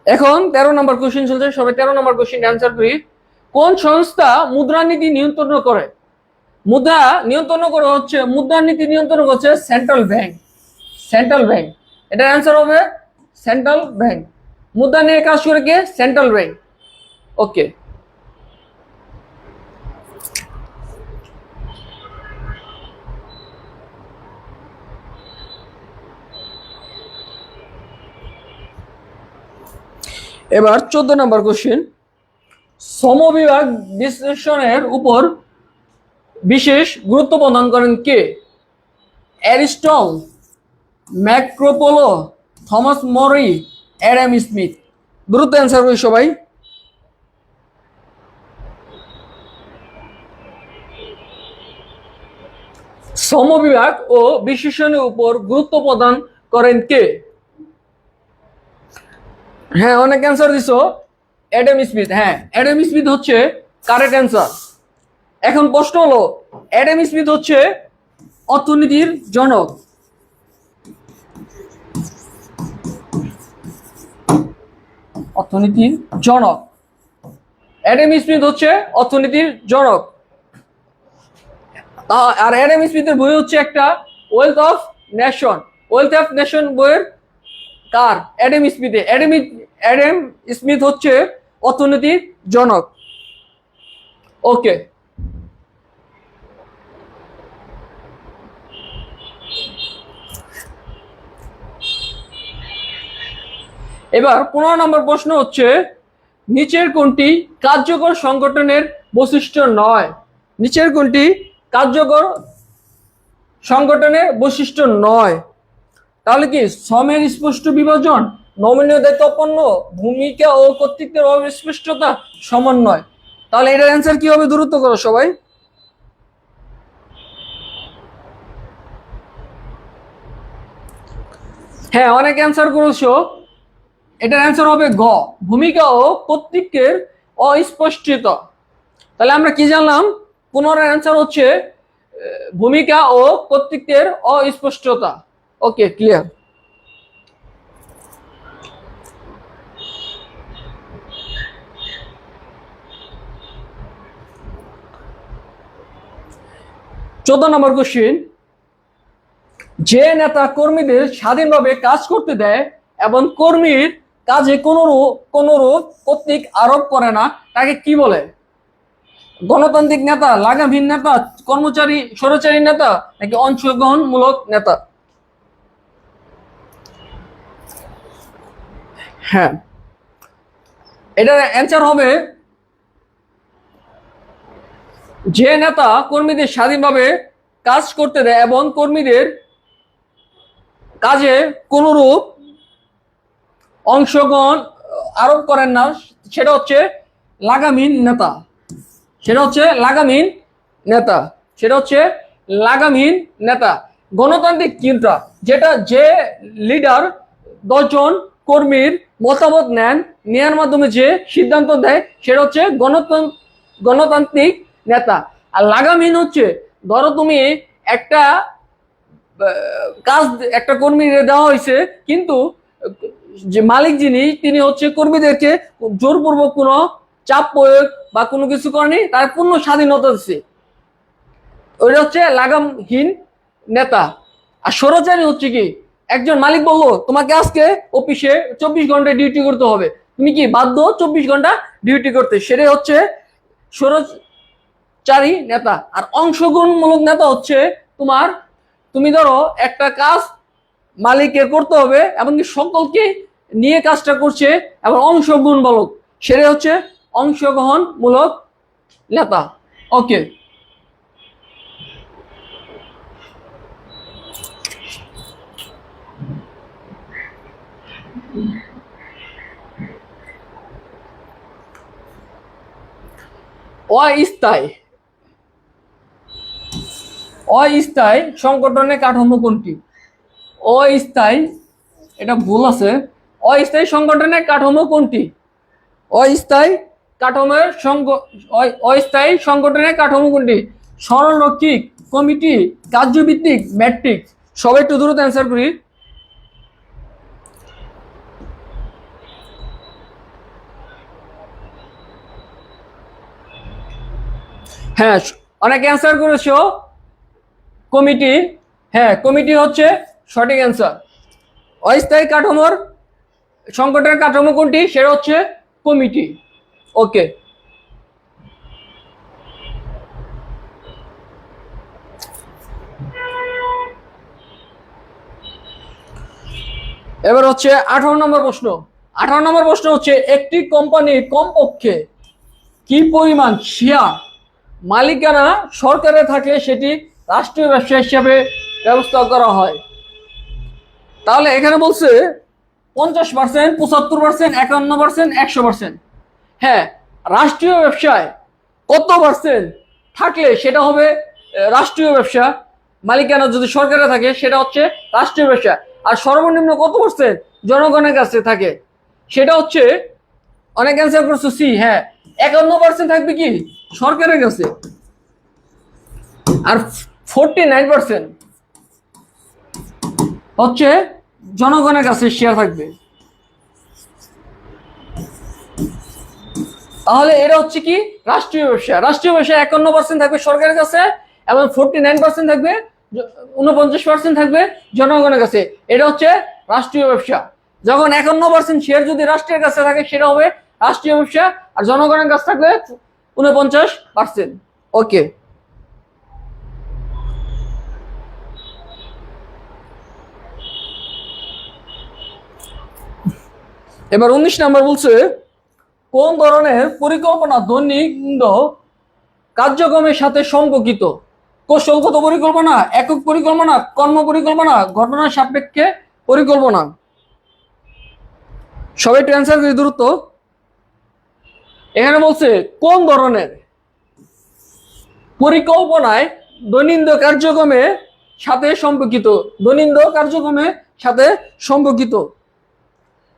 এখন 13 নম্বর কোশ্চেন চলছে, সবাই 13 নম্বর কোশ্চেন অ্যান্সার করি। কোন সংস্থা মুদ্রানীতি নিয়ন্ত্রণ করে? মুদ্রানীতি নিয়ন্ত্রণ করছে সেন্ট্রাল ব্যাংক। সেন্ট্রাল ব্যাংক, এটার অ্যান্সার হবে সেন্ট্রাল ব্যাংক। মুদ্রা নিয়ে কাজ করে কে? Central bank. ওকে, এবার 14 নম্বর কোশ্চেন, সমবিভাগ বিশ্লেষণের উপর বিশেষ গুরুত্ব প্রদান করেন কে? অ্যারিস্টল, ম্যাক্রোপোলো, থমাস মরি, অ্যাডাম স্মিথ। দ্রুত অ্যান্সার করি সবাই। সমবিভাগ ও বিশ্লেষণের উপর গুরুত্ব প্রদান করেন কে? হ্যাঁ, অনেক অ্যান্সার দিছো, অ্যাডাম স্মিথ। হ্যাঁ, অ্যাডাম স্মিথ হচ্ছে কারেক্ট অ্যান্সার। এখন প্রশ্ন হলো, অ্যাডাম স্মিথ হচ্ছে অর্থনীতির জনক। অর্থনীতির জনক অ্যাডাম স্মিথ হচ্ছে অর্থনীতির জনক। আর অ্যাডাম স্মিথের বই হচ্ছে একটা wealth of nation. Wealth of nation বইয়ের কার? অ্যাডাম স্মিথের। অ্যাডাম স্মিথ হচ্ছে অর্থনীতির জনক। ওকে, এবার 15 নম্বর প্রশ্ন হচ্ছে, নিচের কোনটি কার্যকর সংগঠনের বৈশিষ্ট্য নয়? নিচের কোনটি কার্যকর সংগঠনের বৈশিষ্ট্য নয়? তাহলে কি শ্রমের স্পষ্ট বিভাজন, নমনীয় দায়িত্বপন্ন, ভূমিকা ও কর্তৃত্বের অস্পষ্টতা, সমন্বয়। তাহলে এটার অ্যান্সার কি হবে? দ্রুত করো সবাই। হ্যাঁ, অনেক অ্যান্সার করেছো। এটার অ্যান্সার হবে গ, ভূমিকা ও কর্তৃত্বের অস্পষ্টতা। তাহলে আমরা কি জানলাম? পুনরায় অ্যান্সার হচ্ছে ভূমিকা ও কর্তৃত্বের অস্পষ্টতা। ওকে, ক্লিয়ার। চোদ্দ নম্বর কোশ্চেন, যে নেতা কর্মীদের স্বাধীনভাবে কাজ করতে দেয় এবং কর্মীর কাজে কোনরূপ কর্তৃক আরোপ করে না, তাকে কি বলে? গণতান্ত্রিক নেতা, লাগামহীন নেতা, কর্মচারী স্বৈরাচারী নেতা, নাকি অংশগ্রহণমূলক নেতা? হ্যাঁ, এটার অ্যান্সার হবে যে নেতা কর্মীদের স্বাধীনভাবে কাজ করতে দেয় এবং কর্মীদের কাজে কোনরূপ অংশগ্রহণ আরোপ করেন না, সেটা হচ্ছে লাগামহীন নেতা। সেটা হচ্ছে লাগামহীন নেতা। সেটা হচ্ছে লাগামহীন নেতা। গণতান্ত্রিক চিন্তা, যেটা যে লিডার 10 জন কর্মীর মতামত নেয়ার মাধ্যমে যে সিদ্ধান্ত দেয়, সেটা হচ্ছে গণতান্ত্রিক নেতা। আর লাগামহীন হচ্ছে, ধরো তুমি একটা কাজ একটা কর্মীর দেওয়া হয়েছে, কিন্তু যে মালিক তিনি হচ্ছে কর্মীদেরকে জোরপূর্বক কোনো চাপ প্রয়োগ বা কোনো কিছু করেনি, তার পূর্ণ স্বাধীনতা দিচ্ছে, ওইটা হচ্ছে লাগামহীন নেতা। আর স্বৈরাচারী হচ্ছে কি, একজন মালিক বললো তোমাকে আজকে অফিসে 24 ঘন্টা ডিউটি করতে হবে, তুমি কি বাধ্য 24 ঘন্টা ডিউটি করতে, সেটাই হচ্ছে স্বৈরাচারী নেতা। আর অংশগ্রহণমূলক নেতা হচ্ছে তুমি ধরো একটা কাজ মালিকের করতে হবে, এমনকি সকলকে নিয়ে কাজটা করছে এবং অংশগ্রহণমূলক, সেটাই হচ্ছে অংশগ্রহণমূলক নেতা। ওকে, অস্থায়ী অস্থায়ী সংগঠনের কাঠামো কোনটি? অস্থায়ী, এটা ভুল আছে। অস্থায়ী সংগঠনের কাঠামো কোনটি? অস্থায়ী অস্থায়ী সংগঠনের কাঠামো কোনটি? সরলরৈখিক, কমিটি, কার্যভিত্তিক, ম্যাট্রিক্স? সবাই একটু দ্রুত অ্যান্সার করি। হ্যাঁ, অনেকে অ্যান্সার করেছো কমিটি। হ্যাঁ, কমিটি হচ্ছে সঠিক অ্যান্সার। অস্থায়ী সংগঠনের কাঠামো কোনটি? সেটা হচ্ছে কমিটি। ওকে, এবার হচ্ছে 18 নম্বর প্রশ্ন। 18 নম্বর প্রশ্ন হচ্ছে, একটি কোম্পানির কমপক্ষে কি পরিমাণ শেয়ার মালিকানা সরকারে থাকে সেটি রাষ্ট্রীয় ব্যবসা হিসাবে ব্যবস্থা করা হয়? তাহলে এখানে বলছে 50%, 75%, 51%, 100%। হ্যাঁ, রাষ্ট্রীয় ব্যবসায় কত পার্সেন্ট থাকলে সেটা হবে রাষ্ট্রীয় ব্যবসা, মালিকানা যদি সরকারে থাকে সেটা হচ্ছে রাষ্ট্রীয় ব্যবসা। আর সর্বনিম্ন কত পার্সেন্ট জনগণের কাছে থাকে, সেটা হচ্ছে, অনেক অ্যান্সার করছো সি। হ্যাঁ, 51% থাকবে কি সরকারের কাছে, আর 49% হচ্ছে জনগণের কাছে শেয়ার থাকবে। তাহলে এটা হচ্ছে কি রাষ্ট্রীয় ব্যবসা। রাষ্ট্রীয় ব্যবসা 51% থাকবে সরকারের কাছে এবং 49% থাকবে, 49% থাকবে জনগণের কাছে। এটা হচ্ছে রাষ্ট্রীয় ব্যবসা। যখন 51% শেয়ার যদি রাষ্ট্রের কাছে থাকে সেটা হবে রাষ্ট্রীয় ব্যবসা, আর জনগণের কাছে থাকবে 49%। ওকে, এবার 19 নম্বর বলছে, কোন ধরনের পরিকল্পনা দৈনন্দিন কার্যক্রমের সাথে সম্পর্কিত? কৌশলগত পরিকল্পনা, একক পরিকল্পনা, কর্ম পরিকল্পনা, ঘটনা সাপেক্ষে পরিকল্পনা? সবাই একটু অ্যান্সার করি দ্রুত। এখানে বলছে কোন ধরনের পরিকল্পনায় দৈনন্দিন কার্যক্রমে সাথে সম্পর্কিত, দৈনন্দিন কার্যক্রমের সাথে সম্পর্কিত।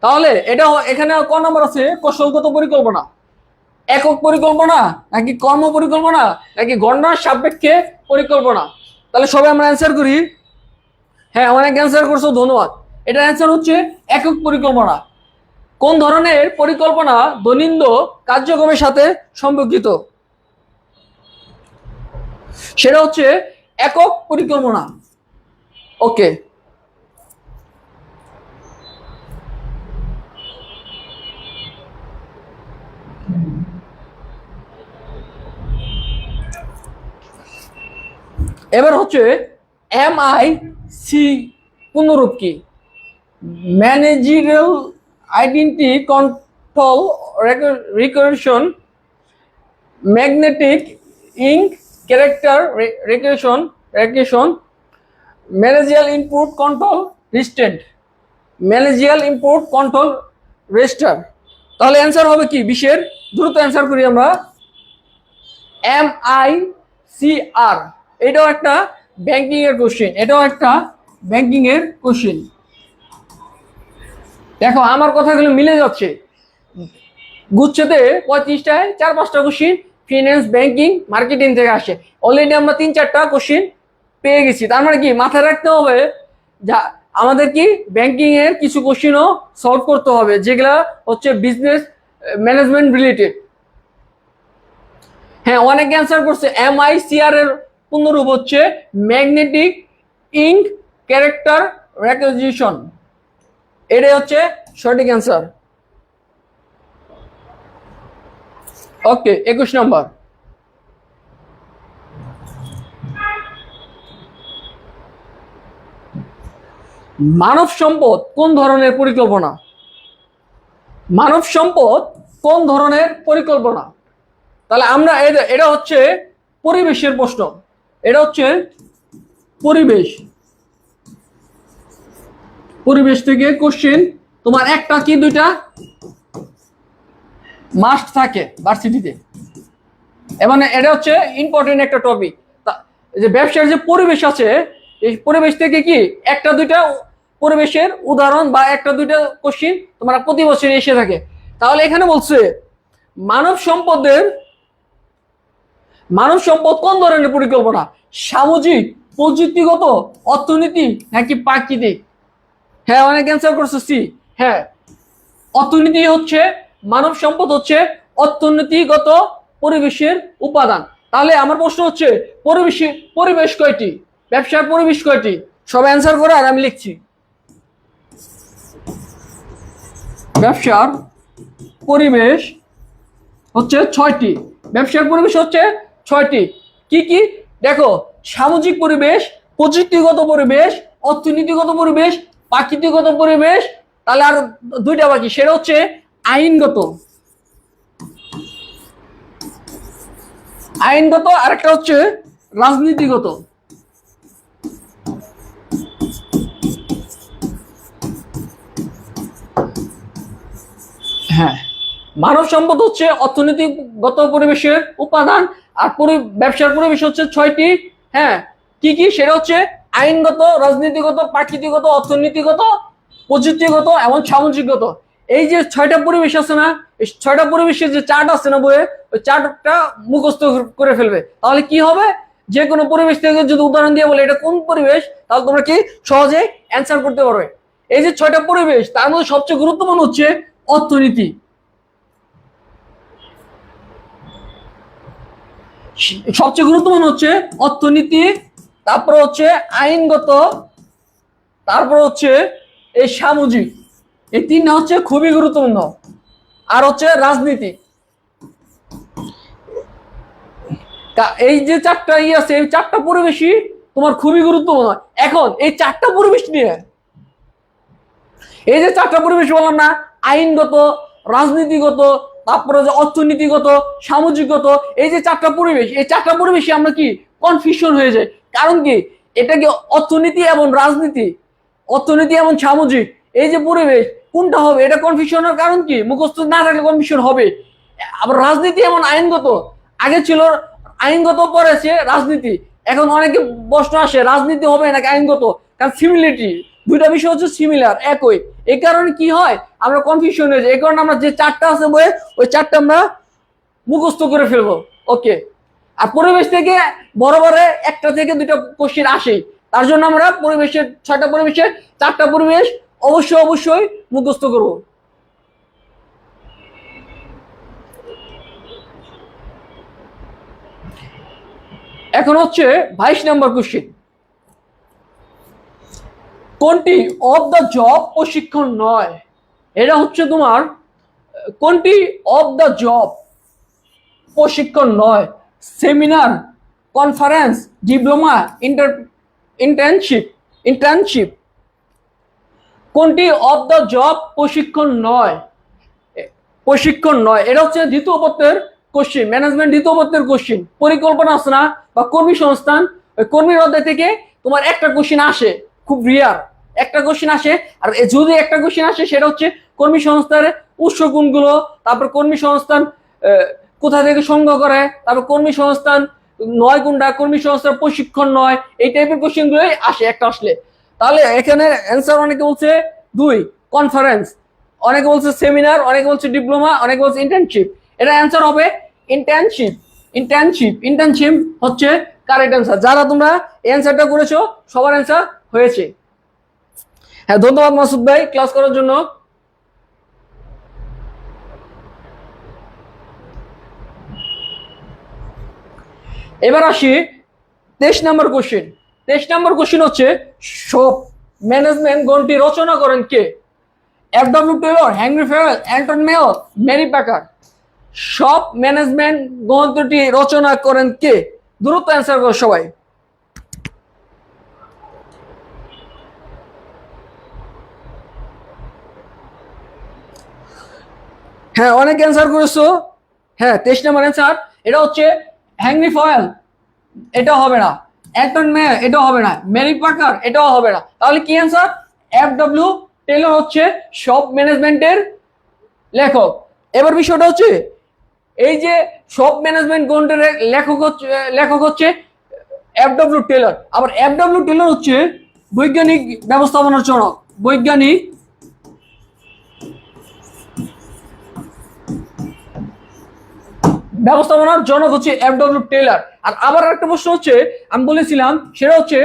তাহলে এটা এখানে ক নম্বর আছে? কৌশলগত পরিকল্পনা, একক পরিকল্পনা নাকি কর্ম পরিকল্পনা নাকি গণনার সাপেক্ষে পরিকল্পনা? তাহলে সবাই আমরা অ্যান্সার করি। হ্যাঁ, অনেক অ্যান্সার করছো, ধন্যবাদ। এটার অ্যান্সার হচ্ছে একক পরিকল্পনা। কোন ধরনের পরিকল্পনা দৈনন্দিন কার্যক্রমের সাথে সম্পর্কিত? সেটা হচ্ছে একক পরিকল্পনা। ওকে, এবার হচ্ছে MIC পুনরূপ কি? Managerial identity control recognition, magnetic ink character recognition, managerial input control resistant, managerial input control register. তাহলে অ্যান্সার হবে কি 20-এর? দ্রুত অ্যান্সার করি আমরা। MICR, এটাও একটা ব্যাংকিং এর কোশ্চেন, এটাও একটা ব্যাংকিং এর কোশ্চেন। দেখো আমার কথাগুলো মিলে যাচ্ছে। গুচ্ছতে 35টায় 4-5টা কোশ্চেন ফিনান্স, ব্যাংকিং, মার্কেটিং থেকে আসে। অলরেডি আমরা 3-4টা কোশ্চেন পেয়ে গেছি। তার মানে কি মাথায় রাখতে হবে, যা আমাদের কি ব্যাংকিং এর কিছু কোশ্চেনও সলভ করতে হবে, যেগুলা হচ্ছে বিজনেস ম্যানেজমেন্ট রিলেটেড। হ্যাঁ, অনেক অ্যান্সার করছে। MICR এর পূর্ণরূপ হচ্ছে ম্যাগনেটিক ইঙ্ক ক্যারেক্টার রেকগনিশন। এটাই হচ্ছে সঠিক অ্যান্সার। ওকে, 21 নম্বর। মানব সম্পদ কোন ধরনের পরিকল্পনা? মানব সম্পদ কোন ধরনের পরিকল্পনা? তাহলে আমরা এটা হচ্ছে পরিবেশের প্রশ্ন। এটা হচ্ছে পরিবেশ, পরিবেশ থেকে কোশ্চেন তোমার একটা কি দুইটা মাস্ট থাকে ভার্সিটিতে। মানে এটা হচ্ছে ইম্পর্টেন্ট একটা টপিক। যে ব্যবসার যে পরিবেশ আছে, এই পরিবেশ থেকে কি একটা দুইটা পরিবেশের উদাহরণ বা একটা দুইটা কোশ্চেন তোমার প্রতি বছর এসে থাকে। তাহলে এখানে বলছে মানব সম্পদ কোন ধরনের পরিকল্পনা? সামাজিক, প্রযুক্তিগত, অর্থনীতি নাকি প্রাকৃতিক? হ্যাঁ, অনেক অ্যান্সার করছে সি। হ্যাঁ, অর্থনীতি হচ্ছে, মানব সম্পদ হচ্ছে অর্থনীতিগত পরিবেশের উপাদান। তাহলে আমার প্রশ্ন হচ্ছে পরিবেশ কয়টি? ব্যবসার পরিবেশ কয়টি? সব অ্যান্সার করে আর আমি লিখছি। ব্যবসার পরিবেশ হচ্ছে 6টি। ব্যবসার পরিবেশ হচ্ছে 6টি। কি কি দেখো? সামাজিক পরিবেশ, প্রযুক্তিগত পরিবেশ, অর্থনীতিগত পরিবেশ, প্রাকৃতিকগত পরিবেশ। তাহলে আর দুইটা বাকি, সেটা হচ্ছে আইনগত। আর একটা হচ্ছে রাজনীতিগত। হ্যাঁ, মানব সম্পদ হচ্ছে অর্থনৈতিকগত পরিবেশের উপাদান, আর ব্যবসার পরিবেশ হচ্ছে 6টি। হ্যাঁ, কি কি? সেটা হচ্ছে আইনগত, রাজনীতিগত, প্রাকৃতিকগত, অর্থনীতিগত, প্রযুক্তিগত এবং সামাজিকগত। এই যে 6টা পরিবেশ আছে না, এই 6টা পরিবেশের যে চার্ট আছে না বইয়ে, ওই চার্টটা মুখস্থ করে ফেলবে। তাহলে কি হবে? যে কোনো পরিবেশ থেকে যদি উদাহরণ দিয়ে বলে এটা কোন পরিবেশ, তাহলে তোমরা কি সহজে অ্যান্সার করতে পারবে। এই যে 6টা পরিবেশ, তার মধ্যে সবচেয়ে গুরুত্বপূর্ণ হচ্ছে অর্থনীতি। সবচেয়ে গুরুত্বপূর্ণ হচ্ছে অর্থনীতি, তারপর হচ্ছে আইনগত, তারপর হচ্ছে এই সামাজিক। এই 3টা হচ্ছে খুবই গুরুত্বপূর্ণ। আর হচ্ছে রাজনীতি। এই যে 4টা আছে, এই 4টা পরিবেশই তোমার খুবই গুরুত্বপূর্ণ। এখন এই 4টা পরিবেশ নিয়ে, এই যে 4টা পরিবেশ বললাম না, আইনগত, রাজনীতিগত, তারপরে যে অর্থনীতিগত, সামাজিকগত, এই যে 4টা পরিবেশ, এই 4টা পরিবেশে আমরা কি কনফিউশন হয়ে যায়। কারণ কি? এটা কি অর্থনীতি এবং রাজনীতি, অর্থনীতি এবং সামাজিক, এই যে পরিবেশ কোনটা হবে, এটা কনফিউশনের কারণ কি? মুখস্থ না থাকলে কনফিউশন হবে। আবার রাজনীতি এবং আইনগত, আগে ছিল আইনগত, পরে আছে রাজনীতি। এখন অনেকে প্রশ্ন আসে রাজনীতি হবে নাকি আইনগত, কারণ সিমিলারিটি দুইটা বিষয় হচ্ছে সিমিলার, একই। এই কারণে কি হয় আমরা কনফিউশন হয়ে যাই, এই কারণে আমরা যে চারটা আছে বইয়ে ওই চারটা আমরা মুখস্থ করে ফেলবো। ওকে, আর পরিবেশ থেকে বরাবরে একটা থেকে দুইটা কোশ্চেন আসে, তার জন্য আমরা পরিবেশের 6টা পরিবেশের 4টা পরিবেশ অবশ্যই মুখস্থ করব। এখন হচ্ছে 22 নম্বর কোশ্চেন, কোনটি অফ দ্য জব প্রশিক্ষণ নয়? এটা হচ্ছে তোমার কোনটি অফ দ্য জব প্রশিক্ষণ নয়? সেমিনার, কনফারেন্স, ডিপ্লোমা, ইন্টার্নশিপ কোনটি অফ দ্য জব প্রশিক্ষণ নয়? এটা হচ্ছে দ্বিতীয় পত্রের কোশ্চিন, ম্যানেজমেন্ট দ্বিতীয় পত্রের কোশ্চিন। পরিকল্পনা আছে না বা কর্মী সংস্থান, ওই কর্মীর অধ্যায় থেকে তোমার একটা কোশ্চিন আসে, খুব রিয়ার একটা কোশ্চিন আসে। আর যদি একটা কোশ্চিন আসে সেটা হচ্ছে কর্মী সংস্থার উৎস কোনগুলো, তারপর কর্মী সংস্থান কোথা থেকে সংগ্রহ করে, তারপর কর্মী সংস্থান নয় কোনটা, কর্মী সংস্থার প্রশিক্ষণ নয়, এই টাইপের কোশ্চিন গুলোই আসে একটা আসলে। তাহলে এখানে অ্যান্সার অনেকে বলছে 2 কনফারেন্স, অনেকে বলছে সেমিনার, অনেকে বলছে ডিপ্লোমা, অনেকে বলছে ইন্টার্নশিপ। এটা অ্যান্সার হবে ইন্টার্নশিপ হচ্ছে কারেক্ট অ্যান্সার। যারা তোমরা এই অ্যান্সারটা করেছো সবার অ্যান্সার হয়েছে। হ্যাঁ, ধন্যবাদ মাসুদ ভাই ক্লাস করার জন্য। এবার আসি 23 নম্বর কোশ্চেন। 23 নম্বর কোশ্চেন হচ্ছে সব ম্যানেজমেন্ট গ্রন্থটি রচনা করেন কে? এফ.ডব্লিউ. টেলর, হেনরি ফেরেল, অ্যান্টন মেও, মেরি প্যাকার্ড। সব ম্যানেজমেন্ট গ্রন্থটি রচনা করেন কে? দ্রুত অ্যান্সার করো সবাই। হ্যাঁ, অনেক অ্যান্সার করেছো। হ্যাঁ, 23 নম্বর অ্যান্সার এটা হচ্ছে হেনরি ফয়েল, এটা হবে না। অ্যান্টন মেয়ার, এটাও হবে না। মেরি পার্কার, এটাও হবে না। তাহলে কি অ্যান্সার? এফ.ডব্লিউ. টেলর হচ্ছে সব ম্যানেজমেন্টের লেখক। এবার বিষয়টা হচ্ছে এই যে সব ম্যানেজমেন্ট গ্রন্থের লেখক হচ্ছে এফ.ডব্লিউ. টেলর। আবার এফ.ডব্লিউ. টেলর হচ্ছে বৈজ্ঞানিক ব্যবস্থাপনার জনক। বৈজ্ঞানিক ব্যবস্থাপনার জনক হচ্ছে এফ.ডব্লিউ. টেলর। আর আবার একটা প্রশ্ন হচ্ছে আমি বলেছিলাম, সেটা হচ্ছে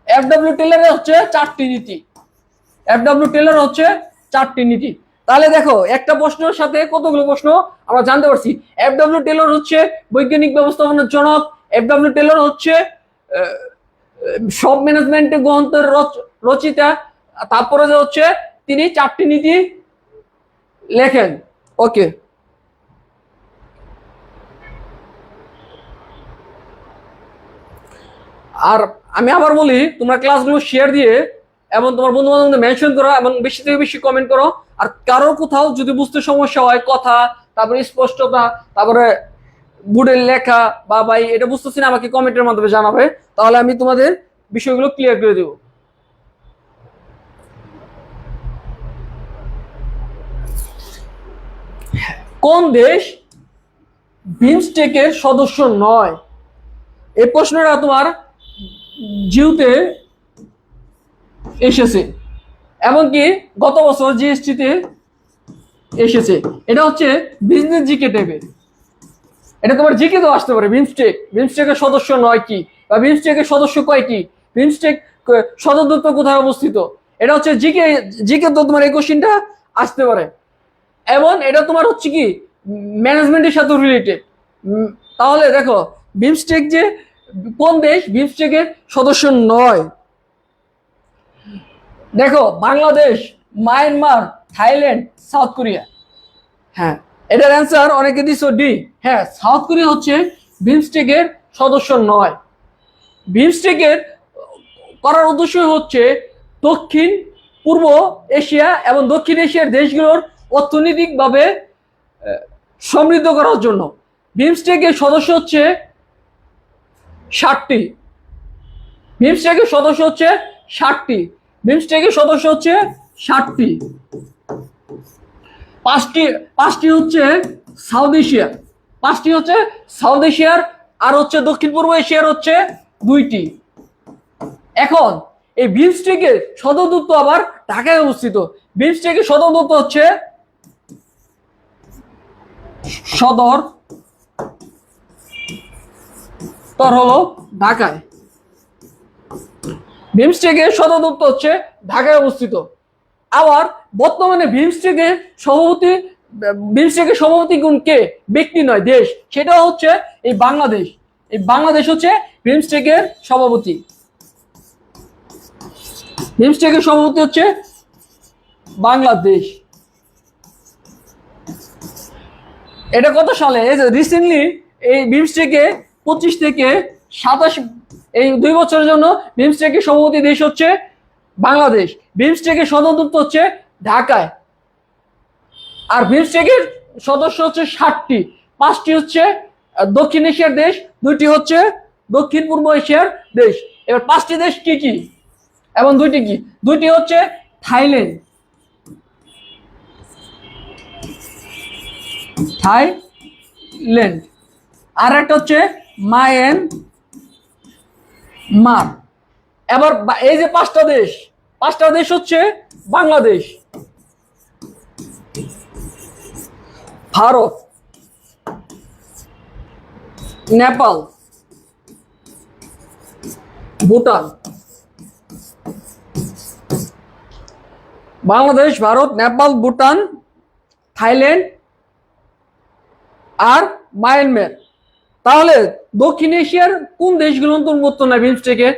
এফ.ডব্লিউ. টেলরের হচ্ছে 4টি নীতি। এফ.ডব্লিউ. টেলর হচ্ছে 4টি নীতি। তাহলে দেখো একটা প্রশ্নের সাথে কতগুলো প্রশ্ন আমরা জানতে পারছি। এফ.ডব্লিউ. টেলর হচ্ছে বৈজ্ঞানিক ব্যবস্থাপনার জনক। এফ.ডব্লিউ. টেলর হচ্ছে সব ম্যানেজমেন্ট গ্রন্থের রচিতা। তারপরে যে হচ্ছে তিনি 4টি নীতি লেখেন। ওকে, আর আমি আবার বলি তোমরা ক্লাসগুলো শেয়ার দিয়ে এবং তোমার বন্ধু বান্ধবদের মেনশন করো এবং বেশি থেকে বেশি কমেন্ট করো। আর কারো কোথাও যদি বুঝতে সমস্যা হয়, কথা, তারপরে স্পষ্টতা, তারপরে বোর্ডের লেখা বা ভাই এটা বুঝতেছি না, আমাকে কমেন্টের মাধ্যমে জানাবে, তাহলে আমি তোমাদের বিষয়গুলো ক্লিয়ার করে দেব। কোন দেশ বিমস্টেকের সদস্য নয়? এই প্রশ্নটা তোমার জিওতে এসেছে, এমনকি গত বছর জিএসটিতে এসেছে। এটা হচ্ছে বিজনেস জিকে টাইপের, এটা তোমার জিকে তো আসতে পারে। বিমস্টেকের সদস্য নয় কি, বা বিমস্টেকের সদস্য কয়টি, বিমস্টেক সদর দপ্তর কোথায় অবস্থিত, এটা হচ্ছে জিকে তো তোমার এই কোশ্চিনটা আসতে পারে। এবং এটা তোমার হচ্ছে কি ম্যানেজমেন্টের সাথে রিলেটেড। তাহলে দেখো বিমস্টেক যে কোন দেশ বিমস্টেকের সদস্য নয়? দেখো Bangladesh, Myanmar, Thailand, south Korea. হ্যাঁ, এটার অ্যান্সার অনেকে দিছো ডি। হ্যাঁ, সাউথ কোরিয়া হচ্ছে বিমস্টেকের সদস্য নয়। বিমস্টেকের করার উদ্দেশ্য হচ্ছে দক্ষিণ পূর্ব এশিয়া এবং দক্ষিণ এশিয়ার দেশগুলোর অর্থনৈতিকভাবে সমৃদ্ধ করার জন্য। বিমস্টেকের সদস্য হচ্ছে 60টি। বিমস্টেকের সদস্য হচ্ছে 60টি। বিমস্টেকের সদস্য হচ্ছে 60টি। পাঁচটি হচ্ছে সাউথ এশিয়া। 5টি হচ্ছে সাউথ এশিয়ার আর হচ্ছে দক্ষিণ পূর্ব এশিয়ার হচ্ছে 2টি। এখন এই বিমস্টেকের সদর দপ্তর আবার ঢাকায় অবস্থিত। বিমস্টেকের সদর দপ্তর হচ্ছে সদর তোর হলো ঢাকায়। বিমস্টেকের সদর দপ্তর হচ্ছে ঢাকায় অবস্থিত। আবার বর্তমানে বিমস্টেকের সভাপতি কোন কে? ব্যক্তি নয়, দেশ। সেটা হচ্ছে এই বাংলাদেশ। এই বাংলাদেশ হচ্ছে বিমস্টেকের সভাপতি। বিমস্টেকের সভাপতি হচ্ছে বাংলাদেশ। এটা কত সালে? রিসেন্টলি এই বিমস্টেকে 25 থেকে 27, এই 2 বছরের জন্য বিমস্টেকের সভাপতি দেশ হচ্ছে বাংলাদেশ। বিমস্টেকের সদর দপ্তর হচ্ছে ঢাকায়। আর বিমস্টেকের সদস্য হচ্ছে 60টি। 5টি হচ্ছে দক্ষিণ এশিয়ার দেশ, 2টি হচ্ছে দক্ষিণ পূর্ব এশিয়ার দেশ। এবার 5টি দেশ কি কি এবং 2টি কি? 2টি হচ্ছে থাইল্যান্ড, আর একটা হচ্ছে মায়ানমার। এবার এই যে 5টা দেশ হচ্ছে বাংলাদেশ, ভারত, নেপাল, ভুটান। বাংলাদেশ, ভারত, নেপাল, ভুটান, থাইল্যান্ড আর মায়ানমার। তাহলে দক্ষিণ এশিয়ার কোন দেশগুলো অন্তর্ভুক্ত নয় বিমস্টেকে?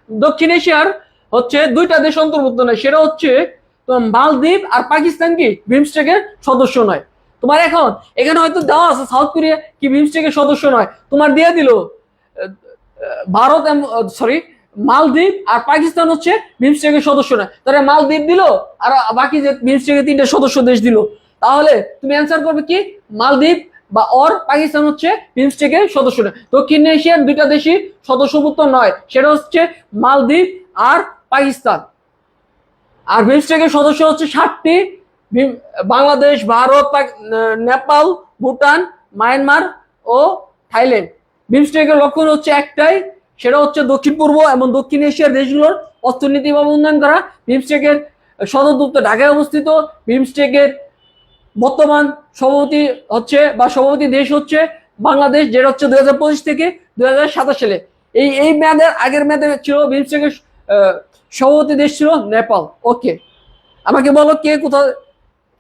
দক্ষিণ এশিয়ার হচ্ছে 2টা দেশ অন্তর্ভুক্ত নয়, সেটা হচ্ছে তোমার মালদ্বীপ আর পাকিস্তান কি বিমস্টেকের সদস্য নয়। তোমার এখন এখানে হয়তো দেওয়া আছে সাউথ কোরিয়া কি বিমস্টেকের সদস্য নয়, তোমার দিয়ে দিল ভারত, সরি, মালদ্বীপ আর পাকিস্তান হচ্ছে বিমস্টেকের সদস্য নয়। তাহলে মালদ্বীপ দিল আর বাকি যে বিমস্টেকের 3টে সদস্য দেশ দিল। তাহলে তুমি অ্যান্সার করবে কি? মালদ্বীপ বা পাকিস্তান হচ্ছে বিমস্টেকের সদস্য নয়। দক্ষিণ এশিয়ার 2টা দেশই সদস্যভুক্ত নয়, সেটা হচ্ছে মালদ্বীপ আর পাকিস্তান। আর বিমস্টেকের সদস্য হচ্ছে 60টি: বাংলাদেশ, ভারত, নেপাল, ভুটান, মায়ানমার ও থাইল্যান্ড। বিমস্টেকের লক্ষ্য হচ্ছে একটাই, সেটা হচ্ছে দক্ষিণ পূর্ব এবং দক্ষিণ এশিয়ার দেশগুলোর অর্থনীতিভাবে উন্নয়ন করা। বিমস্টেকের সদর দপ্তর ঢাকায় অবস্থিত। বিমস্টেকের বর্তমান সভাপতি হচ্ছে বা সভাপতি দেশ হচ্ছে বাংলাদেশ, যেটা হচ্ছে 2025 থেকে 2027 সালে। এই মেয়াদের আগের মেয়াদে ছিল বিমস্টেকের সভাপতি দেশ ছিল নেপাল। ওকে, আমাকে বলো কে কোথা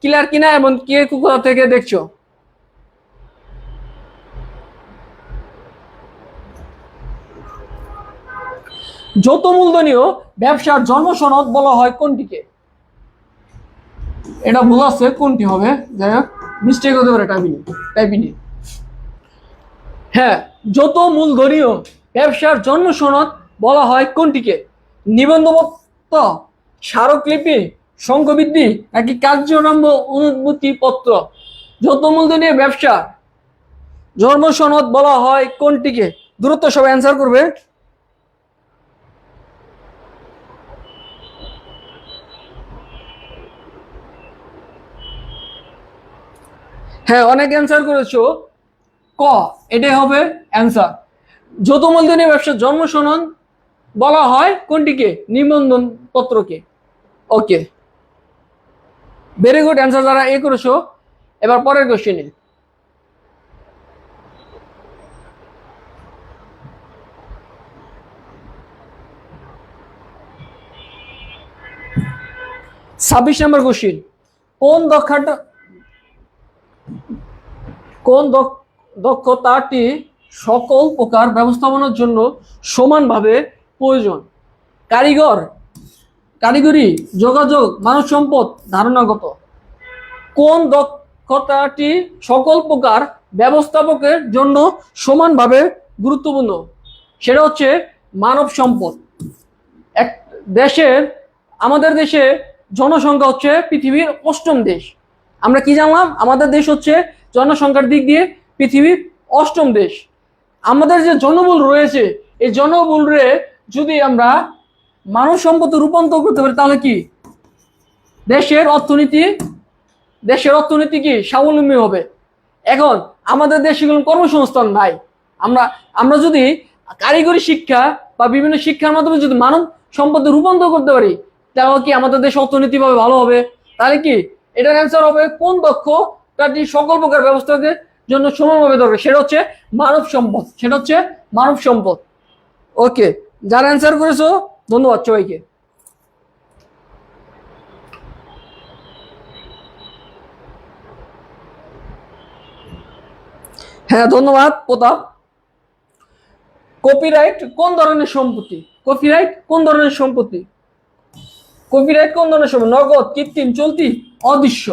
ক্লিয়ার কিনা এবং কে কোথা থেকে দেখছো? যৌথ মূলধনীয় ব্যবসার জন্ম সনদ বলা হয় কোনটিকে? এটা ভুল আছে, কোনটি হবে? যাই হোক, মিস্টেক হতে পারে টাইপিনি। হ্যাঁ, যৌথ মূলধনীয় ব্যবসার জন্ম সনদ বলা হয় কোনটিকে? নিবন্ধপত্র, স্মারকলিপি, সংঘবৃদ্ধি নাকি কার্যক্রম অনুমতি পত্র? যৌথ মূলধনীয় ব্যবসা জন্ম সনদ বলা হয় কোনটিকে? দ্রুত সবাই অ্যান্সার করবে। হ্যাঁ, অনেক অ্যান্সার করেছো ক, এটাই হবে অ্যান্সার। যৌথ মূলধনীয় ব্যবসার জন্ম সনদ বলা হয় কোনটিকে? নিবন্ধন পত্রকে। ওকে, ভেরি গুড অ্যান্সার যারা এ করেছো। এবার পরের কোশ্চেনে, ছাব্বিশ নম্বর কোশ্চেন। কোন দক্ষতাটি সকল প্রকার ব্যবস্থাপনার জন্য সমানভাবে প্রয়োজন? কারিগরি, যোগাযোগ, মানব সম্পদ, ধারণাগত? কোন দক্ষতাটি সকল প্রকার ব্যবস্থাপকের জন্য সমানভাবে গুরুত্বপূর্ণ? সেটা হচ্ছে মানব সম্পদ। এক দেশের, আমাদের দেশে জনসংখ্যা হচ্ছে পৃথিবীর 8ম দেশ। আমরা কি জানলাম? আমাদের দেশ হচ্ছে জনসংখ্যার দিক দিয়ে পৃথিবীর 8ম দেশ। আমাদের যে জনবল রয়েছে, এই জনবলরে যদি আমরা মানব সম্পদে রূপান্তর করতে পারি, তাহলে কি দেশের অর্থনীতি কি স্বাবলম্বী হবে। এখন আমাদের দেশে কোনো কর্মসংস্থান নাই, আমরা আমরা যদি কারিগরি শিক্ষা বা বিভিন্ন শিক্ষার মাধ্যমে যদি মানব সম্পদে রূপান্তর করতে পারি, তাহলে কি আমাদের দেশ অর্থনৈতিকভাবে ভালো হবে? তাহলে কি এটার অ্যান্সার হবে কোন দক্ষতাটি সকল প্রকার ব্যবস্থাকে জন্য সমানভাবে দরকার, সেটা হচ্ছে মানব সম্পদ। সেটা হচ্ছে মানব সম্পদ। ওকে, যারা অ্যান্সার করেছো ধন্যবাদ সবাইকে। হ্যাঁ ধন্যবাদ প্রতাপ। কপিরাইট কোন ধরনের সম্পত্তি? কপিরাইট কোন ধরনের সম্পত্তি? কপিরাইট কোন ধরনের সম্পত্তি? নগদ, কৃত্রিম, চলতি, অদৃশ্য।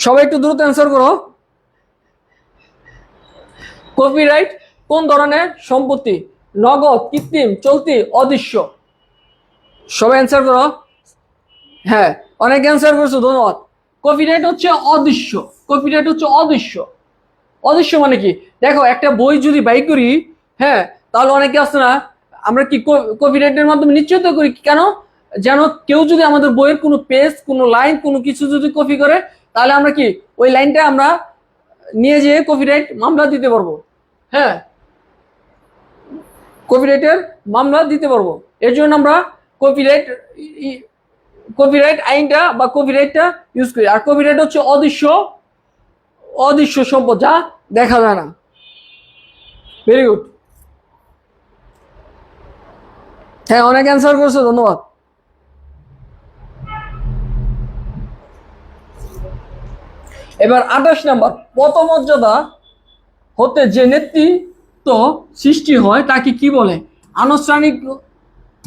সবাই একটু দ্রুত অ্যান্সার করো। কপিরাইট কোন ধরনের সম্পত্তি? নগদ, কৃত্রিম, চলতি, অদৃশ্য। সবাই অ্যান্সার করো। হ্যাঁ, অনেক অ্যান্সার করছো, ধন্যবাদ। কপিরাইট হচ্ছে অদৃশ্য। কপিরাইট হচ্ছে অদৃশ্য। অদৃশ্য মানে কি? দেখো, একটা বই যদি বাই করি, হ্যাঁ, তাহলে অনেকে আসছে না, আমরা কি কপিরাইটের মাধ্যমে নিশ্চিত করি কেন? যেন কেউ যদি আমাদের বইয়ের কোনো পেজ, কোনো লাইন, কোনো কিছু যদি কপি করে, তাহলে আমরা কি ওই লাইনটা আমরা নিয়ে যেয়ে কপিরাইট মামলা দিতে পারবো। হ্যাঁ, কপিরাইটের মামলা দিতে পারবো। এর জন্য আমরা কপিরাইট কপিরাইট আইনটা বা কপিরাইটটা ইউজ করি। আর কপিরাইট হচ্ছে অদৃশ্য, অদৃশ্য সম্পদ, যা দেখা যায় না। Very good. হ্যাঁ, অনেক অ্যান্সার করছো, ধন্যবাদ। এবার 28 নাম্বার, পদমর্যাদা হতে যে নেতৃত্ব সৃষ্টি হয় তাকে কি বলে? আনুষ্ঠানিক,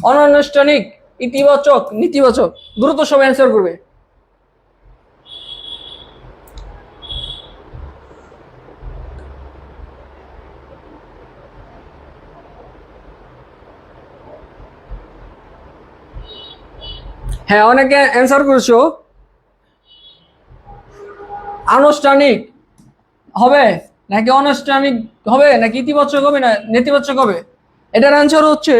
অনানুষ্ঠানিক, ইতিবাচক, নেতিবাচক। দ্রুত সবাই অ্যান্সার করবে। হ্যাঁ, অনেকে অ্যান্সার করেছো। আনুষ্ঠানিক হবে নাকি অনানুষ্ঠানিক হবে, নাকি ইতিবাচক হবে না নেতিবাচক হবে? এটার অ্যান্সার হচ্ছে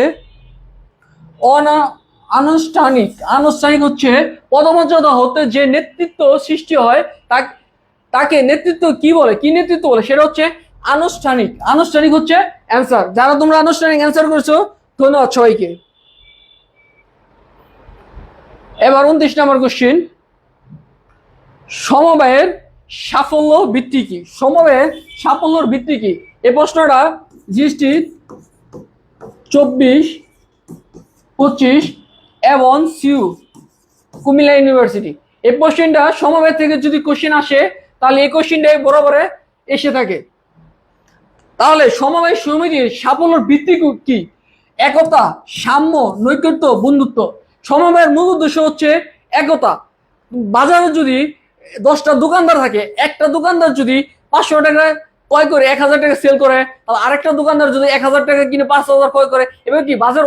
আনুষ্ঠানিক। আনুষ্ঠানিক হচ্ছে পদমর্যাদা হতে যে নেতৃত্ব সৃষ্টি হয় তাকে নেতৃত্ব কি বলে, কি নেতৃত্ব বলে? সেটা হচ্ছে আনুষ্ঠানিক। আনুষ্ঠানিক হচ্ছে অ্যান্সার। যারা তোমরা আনুষ্ঠানিক অ্যান্সার করেছো ধন্যবাদ সবাইকে। এবার 29 নম্বর কোশ্চিন, সমবায়ের সাফল্য ভিত্তি কি? সমবায়ের সাফল্যর ভিত্তি কি? এই প্রশ্নটা জিএসটি 24, 25 এবং সিউ কুমিল্লা ইউনিভার্সিটি। এই কোশ্চেনটা সমবায় থেকে যদি কোশ্চেন আসে, তাহলে এই কোশ্চেনটাই বরাবর এসে থাকে। তাহলে সমবায় সমিতির সাফল্যের ভিত্তি কি? একতা, সাম্য, নৈকট্য, বন্ধুত্ব। সমবায়ের মূল উদ্দেশ্য হচ্ছে একতা। বাজারে যদি 10টা দোকানদার থাকে, একটা দোকানদার যদি 500 টাকা ক্রয় করে 1000 টাকা সেল করে, তাহলে আরেকটা দোকানদার যদি 1000 টাকা কিনে 5000 ক্রয় করে, এবার কি বাজার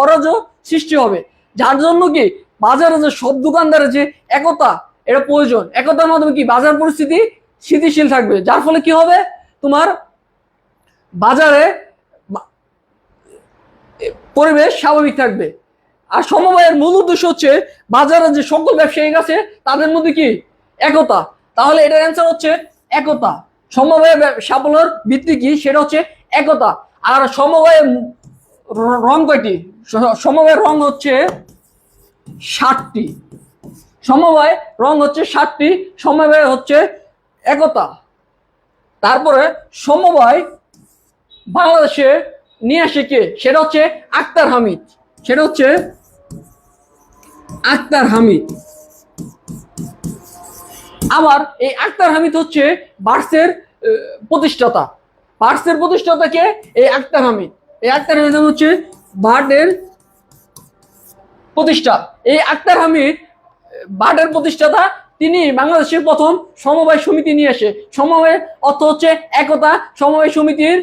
অরাজক সৃষ্টি হবে। যার জন্য কি বাজারে যে সব দোকানদারের যে একতা, এটা প্রয়োজন। একতার মাধ্যমে কি বাজার পরিস্থিতি স্থিতিশীল থাকবে, যার ফলে কি হবে, তোমার বাজারে পরিবেশ স্বাভাবিক থাকবে। আর সমবায়ের মূল উদ্দেশ্য হচ্ছে বাজারে যে সকল ব্যবসায়ী আছে তাদের মধ্যে কি একতা। তাহলে এটার অ্যান্সার হচ্ছে একতা। সমবায়ের সাফল্যের ভিত্তি কি? সেটা হচ্ছে একতা। আর সমবায়ের রং কয়টি? সমবায়ের রং হচ্ছে 7টি। সমবায় রং হচ্ছে 7টি। সমবায় হচ্ছে একতা। তারপরে সমবায় বাংলাদেশে নিয়ে আসে কে? সেটা হচ্ছে আক্তার হামিদ। সেটা হচ্ছে আক্তার হামিদ। আবার এই আক্তার হামিদ হচ্ছে বার্সের প্রতিষ্ঠাতা। বার্সের প্রতিষ্ঠাতা কে? এই আক্তার হামিদ। এই আক্তার হামিদ হচ্ছে বার্ডের প্রতিষ্ঠা। এই আক্তার হামিদ বার্ডের প্রতিষ্ঠাতা। তিনি বাংলাদেশের প্রথম সমবায় সমিতি নিয়ে আসে। সমবায়ের অর্থ হচ্ছে একতা। সমবায় সমিতির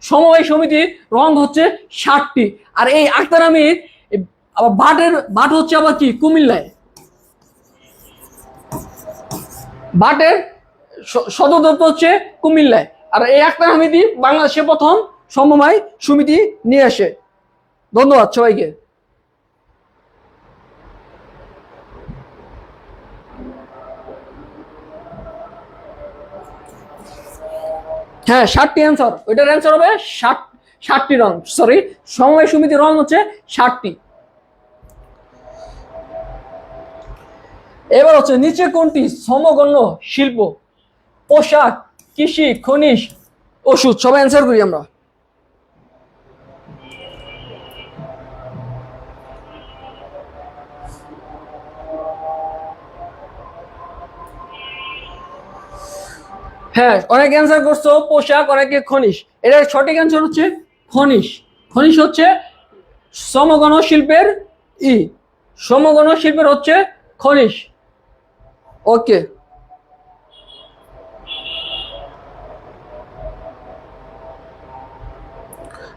সমবায় সমিতির রং হচ্ছে 7টি। আর এই আক্তার হামিদ আবার বাট হচ্ছে আবার কি কুমিল্লায়। বাটের সদর দপ্তর হচ্ছে কুমিল্লায়। আর এই আক্তার হামিদই বাংলাদেশের প্রথম সমবায় সমিতি নিয়ে আসে। ধন্যবাদ সবাইকে। হ্যাঁ 60টি অ্যান্সার, ওইটার অ্যান্সার হবে 60টি রং, সরি সমবায় সমিতির রং হচ্ছে 60টি। এবার হচ্ছে নিচে কোনটি সমগণ্য শিল্প? পোশাক, কৃষি, খনিজ, ওষুধ। সবাই অ্যান্সার করি আমরা। হ্যাঁ অনেক অ্যান্সার করছো পোশাক, অনেকে খনিজ। এটার সঠিক অ্যান্সার হচ্ছে খনিজ। খনিজ হচ্ছে সমগণ শিল্পের সমগণ শিল্পের হচ্ছে খনিজ। ওকে,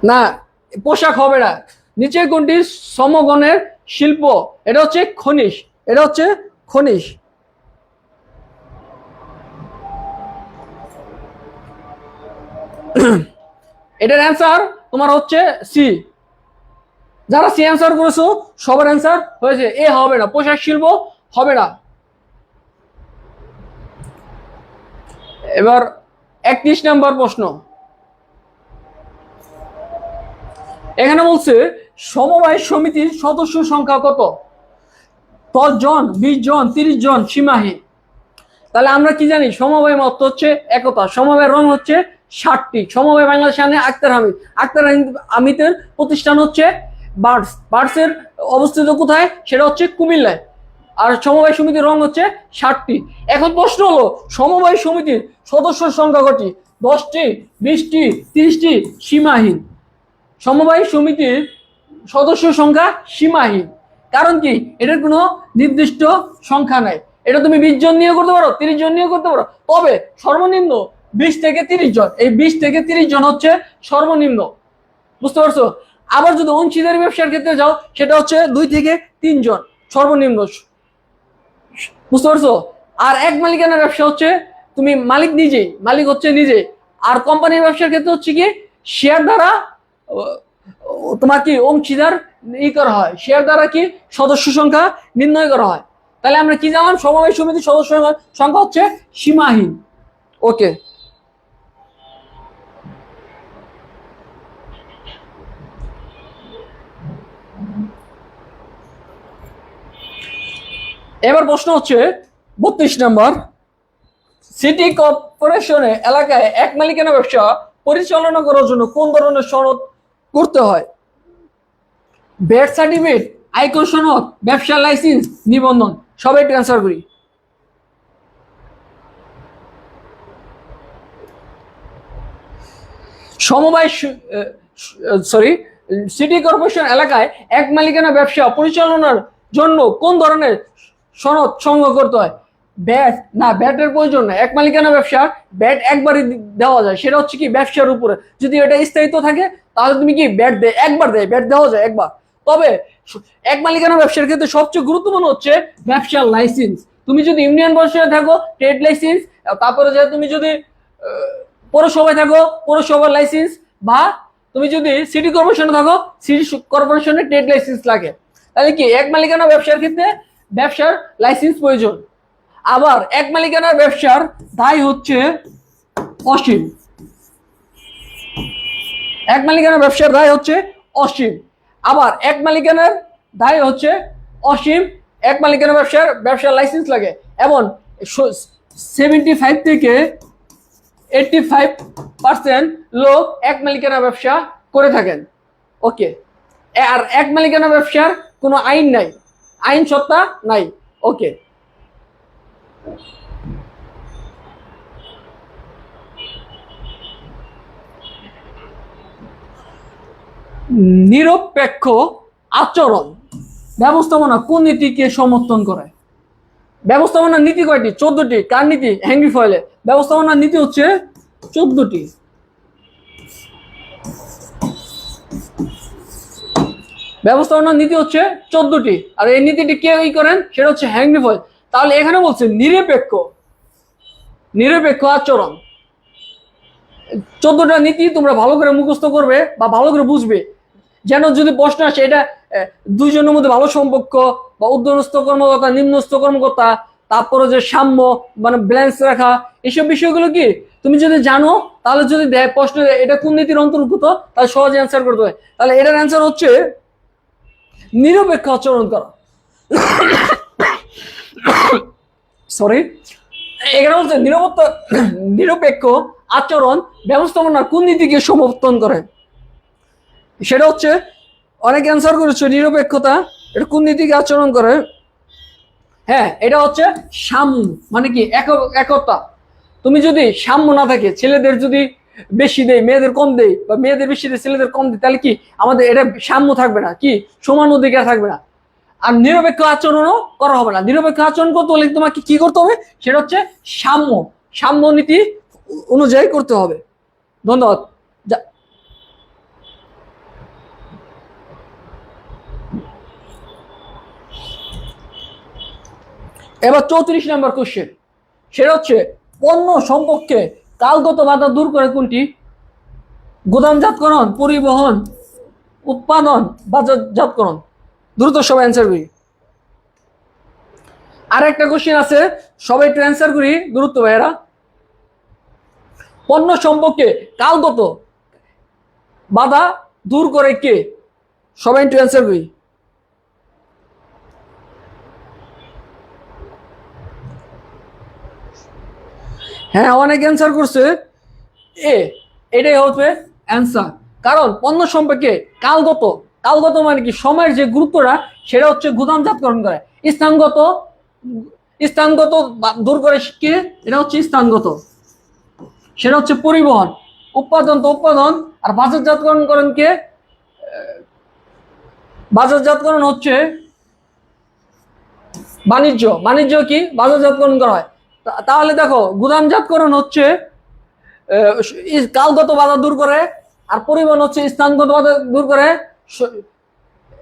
না পোশাক হবে না। নিচে কোনটি সমগণের শিল্প? এটা হচ্ছে খনিজ, এটা হচ্ছে খনিজ। এটার অ্যান্সার তোমার হচ্ছে সি। যারা সি অ্যান্সার করেছো সবার অ্যান্সার হয়েছে, এ হবে না, পোশাক শিল্প হবে না। এবার 31 নম্বর প্রশ্ন। এখানে বলছে সমবায় সমিতির সদস্য সংখ্যা কত? 10 জন, 20 জন, 30 জন, সীমাহীন। তাহলে আমরা কি জানি সমবায় মত হচ্ছে একতা, সমবায়ের রং হচ্ছে 60টি। সমবায় বাংলাদেশ আক্তার হামিদ, আক্তার হামিদের প্রতিষ্ঠান হচ্ছে বার্ডস, বার্ডসের অবস্থিত কোথায়? সেটা হচ্ছে কুমিল্লায়। আর সমবায় সমিতির রং হচ্ছে 60টি। এখন প্রশ্ন হলো সমবায় সমিতির সদস্য সংখ্যা কটি? 10টি, 20টি, 30টি, সীমাহীন। সমবায় সমিতির সদস্য সংখ্যা সীমাহীন। কারণ কি? এটার কোনো নির্দিষ্ট সংখ্যা নাই। এটা তুমি 20 জন নিয়ে করতে পারো, 30 জন নিয়ে করতে পারো, তবে সর্বনিম্ন 20 থেকে 30 জন। এই 20 থেকে 30 জন হচ্ছে সর্বনিম্ন। বুঝতে পারছো? আবার যদি অংশীদারি ব্যবসার ক্ষেত্রে যাও সেটা হচ্ছে 2 থেকে 3 জন সর্বনিম্ন। বুঝতে পারছো? আর এক মালিকানা ব্যবসা হচ্ছে তুমি মালিক নিজেই, মালিক হচ্ছে নিজে। আর কোম্পানির ব্যবসার ক্ষেত্রে হচ্ছে কি শেয়ার দ্বারা তোমার কি অংশীদার করা হয়, শেয়ার দ্বারা কি সদস্য সংখ্যা নির্ণয় করা হয়। তাহলে আমরা কি জানলাম? সমবায় সমিতির সদস্য সংখ্যা হচ্ছে সীমাহীন। ওকে, এবার প্রশ্ন হচ্ছে 32 নম্বর। সিটি কর্পোরেশনের এলাকায় এক মালিকানা ব্যবসা পরিচালনা করার জন্য কোন ধরনের সনদ করতে হয়? ভ্যাট সার্টিফিকেট, আয়কর সনদ, ব্যবসা লাইসেন্স, নিবন্ধন। সবাই ট্রান্সফার করি। সমবায় সিটি কর্পোরেশন এলাকায় এক মালিকানা ব্যবসা পরিচালনার জন্য কোন ধরনের সনদ সংগ্রহ করতে হয়? ব্যাট না, ব্যাটের প্রয়োজন না। এক মালিকানা ব্যবসা ব্যাট একবারই দেওয়া যায়, সেটা হচ্ছে কি ব্যবসার উপরে। যদি এটা স্থায়িত্ব থাকে তাহলে তুমি কি ব্যাট দেয় একবার, দেয় ব্যাট দেওয়া যায় একবার। তবে এক মালিকানা ব্যবসার ক্ষেত্রে সবচেয়ে গুরুত্বপূর্ণ হচ্ছে ব্যবসার লাইসেন্স। তুমি যদি ইউনিয়ন পরিষদে থাকো ট্রেড লাইসেন্স, তারপরে যে তুমি যদি পৌরসভায় থাকো পৌরসভার লাইসেন্স, বা তুমি যদি সিটি কর্পোরেশনে থাকো সিটি কর্পোরেশনের ট্রেড লাইসেন্স লাগে। তাহলে কি এক মালিকানা ব্যবসার ক্ষেত্রে ব্যবসার লাইসেন্স প্রয়োজন। আবার এক মালিকানার ব্যবসার দায় হচ্ছে অসীম। এক মালিকানার ব্যবসার দায় হচ্ছে অসীম। আবার এক মালিকানার দায় হচ্ছে অসীম। এক মালিকানার ব্যবসার লাইসেন্স লাগে। এবং 75 থেকে 85% লোক এক মালিকানা ব্যবসা করে থাকেন। ওকে, আর এক মালিকানা ব্যবসার কোনো আইন নাই, আইন সত্তা নাই। ওকে, নিরপেক্ষ আচরণ ব্যবস্থাপনা কোন নীতিকে সমর্থন করে? ব্যবস্থাপনার নীতি কয়টি? 14টি। কার নীতি? হেনরি ফয়েলে। ব্যবস্থাপনার নীতি হচ্ছে 14টি। ব্যবস্থাপনার নীতি হচ্ছে 14টি। আর এই নীতিটি কে করেন? সেটা হচ্ছে হেনরি ফয়েল। তাহলে এখানে বলছে নিরপেক্ষ আচরণ। 14টা নীতি তোমরা ভালো করে মুখস্থ করবে বা ভালো করে বুঝবে, যেন যদি প্রশ্ন আসে এটা দুইজনের মধ্যে ভালো সম্পর্ক বা ঊর্ধ্বস্থ কর্মকর্তা নিম্নস্থ কর্মকর্তা, তারপরে যে সাম্য মানে ব্যালেন্স রাখা, এইসব বিষয়গুলো কি তুমি যদি জানো তাহলে যদি দেয় প্রশ্ন এটা কোন নীতির অন্তর্ভুক্ত তাহলে সহজে অ্যান্সার করতে হবে। তাহলে এটার অ্যান্সার হচ্ছে নিরপেক্ষ আচরণ করা। সরি, এখানে হচ্ছে নিরপেক্ষ আচরণ ব্যবস্থাপনার কোন নীতিকে সমর্থন করে? সেটা হচ্ছে অনেক অ্যান্সার করেছে নিরপেক্ষতা, এটা কোন নীতিকে আচরণ করে? হ্যাঁ, এটা হচ্ছে সাম্য, মানে কি একতা। তুমি যদি সাম্য না থাকে, ছেলেদের যদি বেশি দেয় মেয়েদের কম দেয়, বা মেয়েদের বেশি দেয় ছেলেদের কম দেয়, তাহলে কি আমাদের এটা সাম্য থাকবে না, কি সমান অধিকার থাকবে না। আর নিরপেক্ষ আচরণও করা হবে না। নিরপেক্ষ আচরণ করতে হলে তোমাকে কি করতে হবে? সেটা হচ্ছে সাম্য নীতি অনুযায়ী করতে হবে। ধন্যবাদ। এবার 34 নম্বর কোশ্চেন, সেটা হচ্ছে পণ্য সম্পর্কে কালগত বাধা দূর করে কোনটি? গুদামজাতকরণ, পরিবহন, উৎপাদন, বাজারজাতকরণ। দ্রুত সবাই অ্যান্সার করি। আর একটা কোশ্চেন আছে, সবাই একটু অ্যান্সার করি দ্রুত ভাইয়েরা। পণ্য সম্পর্কে কালগত বাধা দূর করে কে? সবাই একটু অ্যান্সার করি। হ্যাঁ, অনেক অ্যান্সার করছে এ, এটাই হবে অ্যান্সার। কারণ পণ্য সম্পর্কে কালগত মানে কি সময়ের যে গুরুত্বটা সেটা হচ্ছে গুদামজাতকরণ করে। স্থানগত দূর করে কে? এটা হচ্ছে স্থানগত, সেটা হচ্ছে পরিবহন। উৎপাদন আর বাজারজাতকরণ করেন কে? বাজারজাতকরণ হচ্ছে বাণিজ্য কি বাজারজাতকরণ করা হয়। তাহলে দেখো, গুদামজাতকরণ হচ্ছে কালগত বাধা দূর করে, আর পরিবহন হচ্ছে স্থানগত বাধা দূর করে,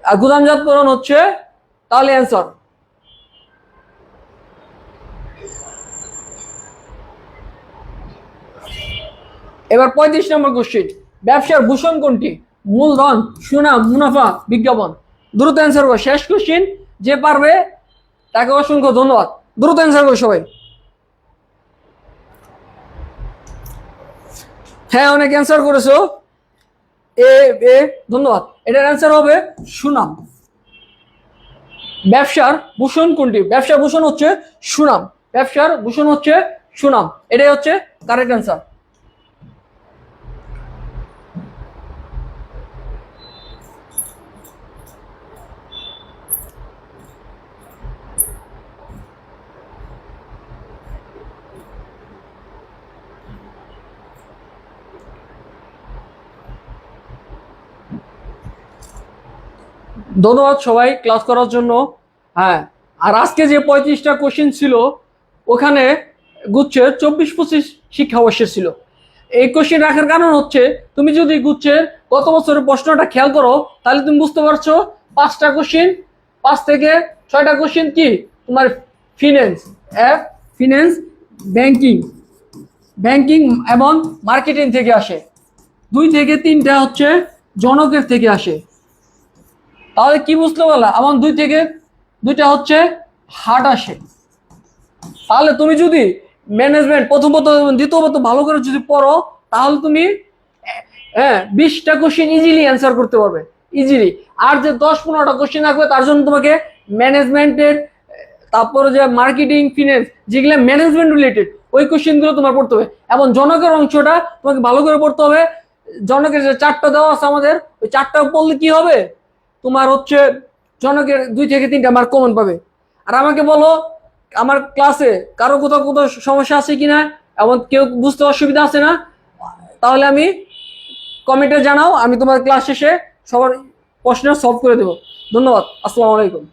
আর গুদামজাতকরণ হচ্ছে, তাহলে অ্যান্সার। এবার 35 নম্বর কোশ্চেন, ব্যবসার ভূষণ কোনটি? মূলধন, সুনাম, মুনাফা, বিজ্ঞাপন। দ্রুত অ্যান্সার করো, শেষ কোশ্চেন, যে পারবে তাকে অসংখ্য ধন্যবাদ। দ্রুত অ্যান্সার করো সবাই। হ্যাঁ, অনেক অ্যান্সার করেছো। ধন্যবাদ। এটার অ্যান্সার হবে সুনাম। ব্যবসার ভূষণ কোনটি? ব্যবসার ভূষণ হচ্ছে সুনাম। ব্যবসার ভূষণ হচ্ছে সুনাম, এটাই হচ্ছে কারেক্ট অ্যান্সার। ধন্যবাদ সবাই ক্লাস করার জন্য। হ্যাঁ, আর আজকে যে 35টা কোশ্চেন ছিল ওখানে গুচ্ছের 24-25 শিক্ষাবর্ষের ছিল। এই কোশ্চেন রাখার কারণ হচ্ছে, তুমি যদি গুচ্ছের গত বছরের প্রশ্নটা খেয়াল করো তাহলে তুমি বুঝতে পারছো 5টা কোশ্চেন, 5 থেকে 6টা কোশ্চেন কি তোমার ফিনান্স, ব্যাংকিং এবং মার্কেটিং থেকে আসে। 2 থেকে 3টা হচ্ছে জনকের থেকে আসে। তাহলে কি বুঝতে পারলা? আমার 2 থেকে 2টা হচ্ছে হার্ড আসে। তাহলে তুমি যদি ম্যানেজমেন্ট প্রথমত দ্বিতীয়ত ভালো করে যদি পড়ো তাহলে তুমি 20টা কোশ্চেন ইজিলি অ্যান্সার করতে পারবে, ইজিলি। আর যে 10-15টা কোশ্চেন থাকবে তার জন্য তোমাকে ম্যানেজমেন্টের, তারপরে যে মার্কেটিং, ফিনান্স, যেগুলো ম্যানেজমেন্ট রিলেটেড ওই কোশ্চেনগুলো তোমার পড়তে হবে। এবং জনকের অংশটা তোমাকে ভালো করে পড়তে হবে। জনকের যে 4টা দেওয়া আছে আমাদের, ওই 4টা পড়লে কি হবে, তোমার হচ্ছে জনকের 2 থেকে 3টা মার্ক কমন পাবে। আর আমাকে বলো আমার ক্লাসে কারো কোথাও সমস্যা আছে কিনা, এবং কেউ বুঝতে অসুবিধা আছে না, তাহলে আমি কমেন্টে জানাও, আমি তোমার ক্লাস শেষে সবার প্রশ্ন সলভ করে দেবো। ধন্যবাদ। আসসালামু আলাইকুম।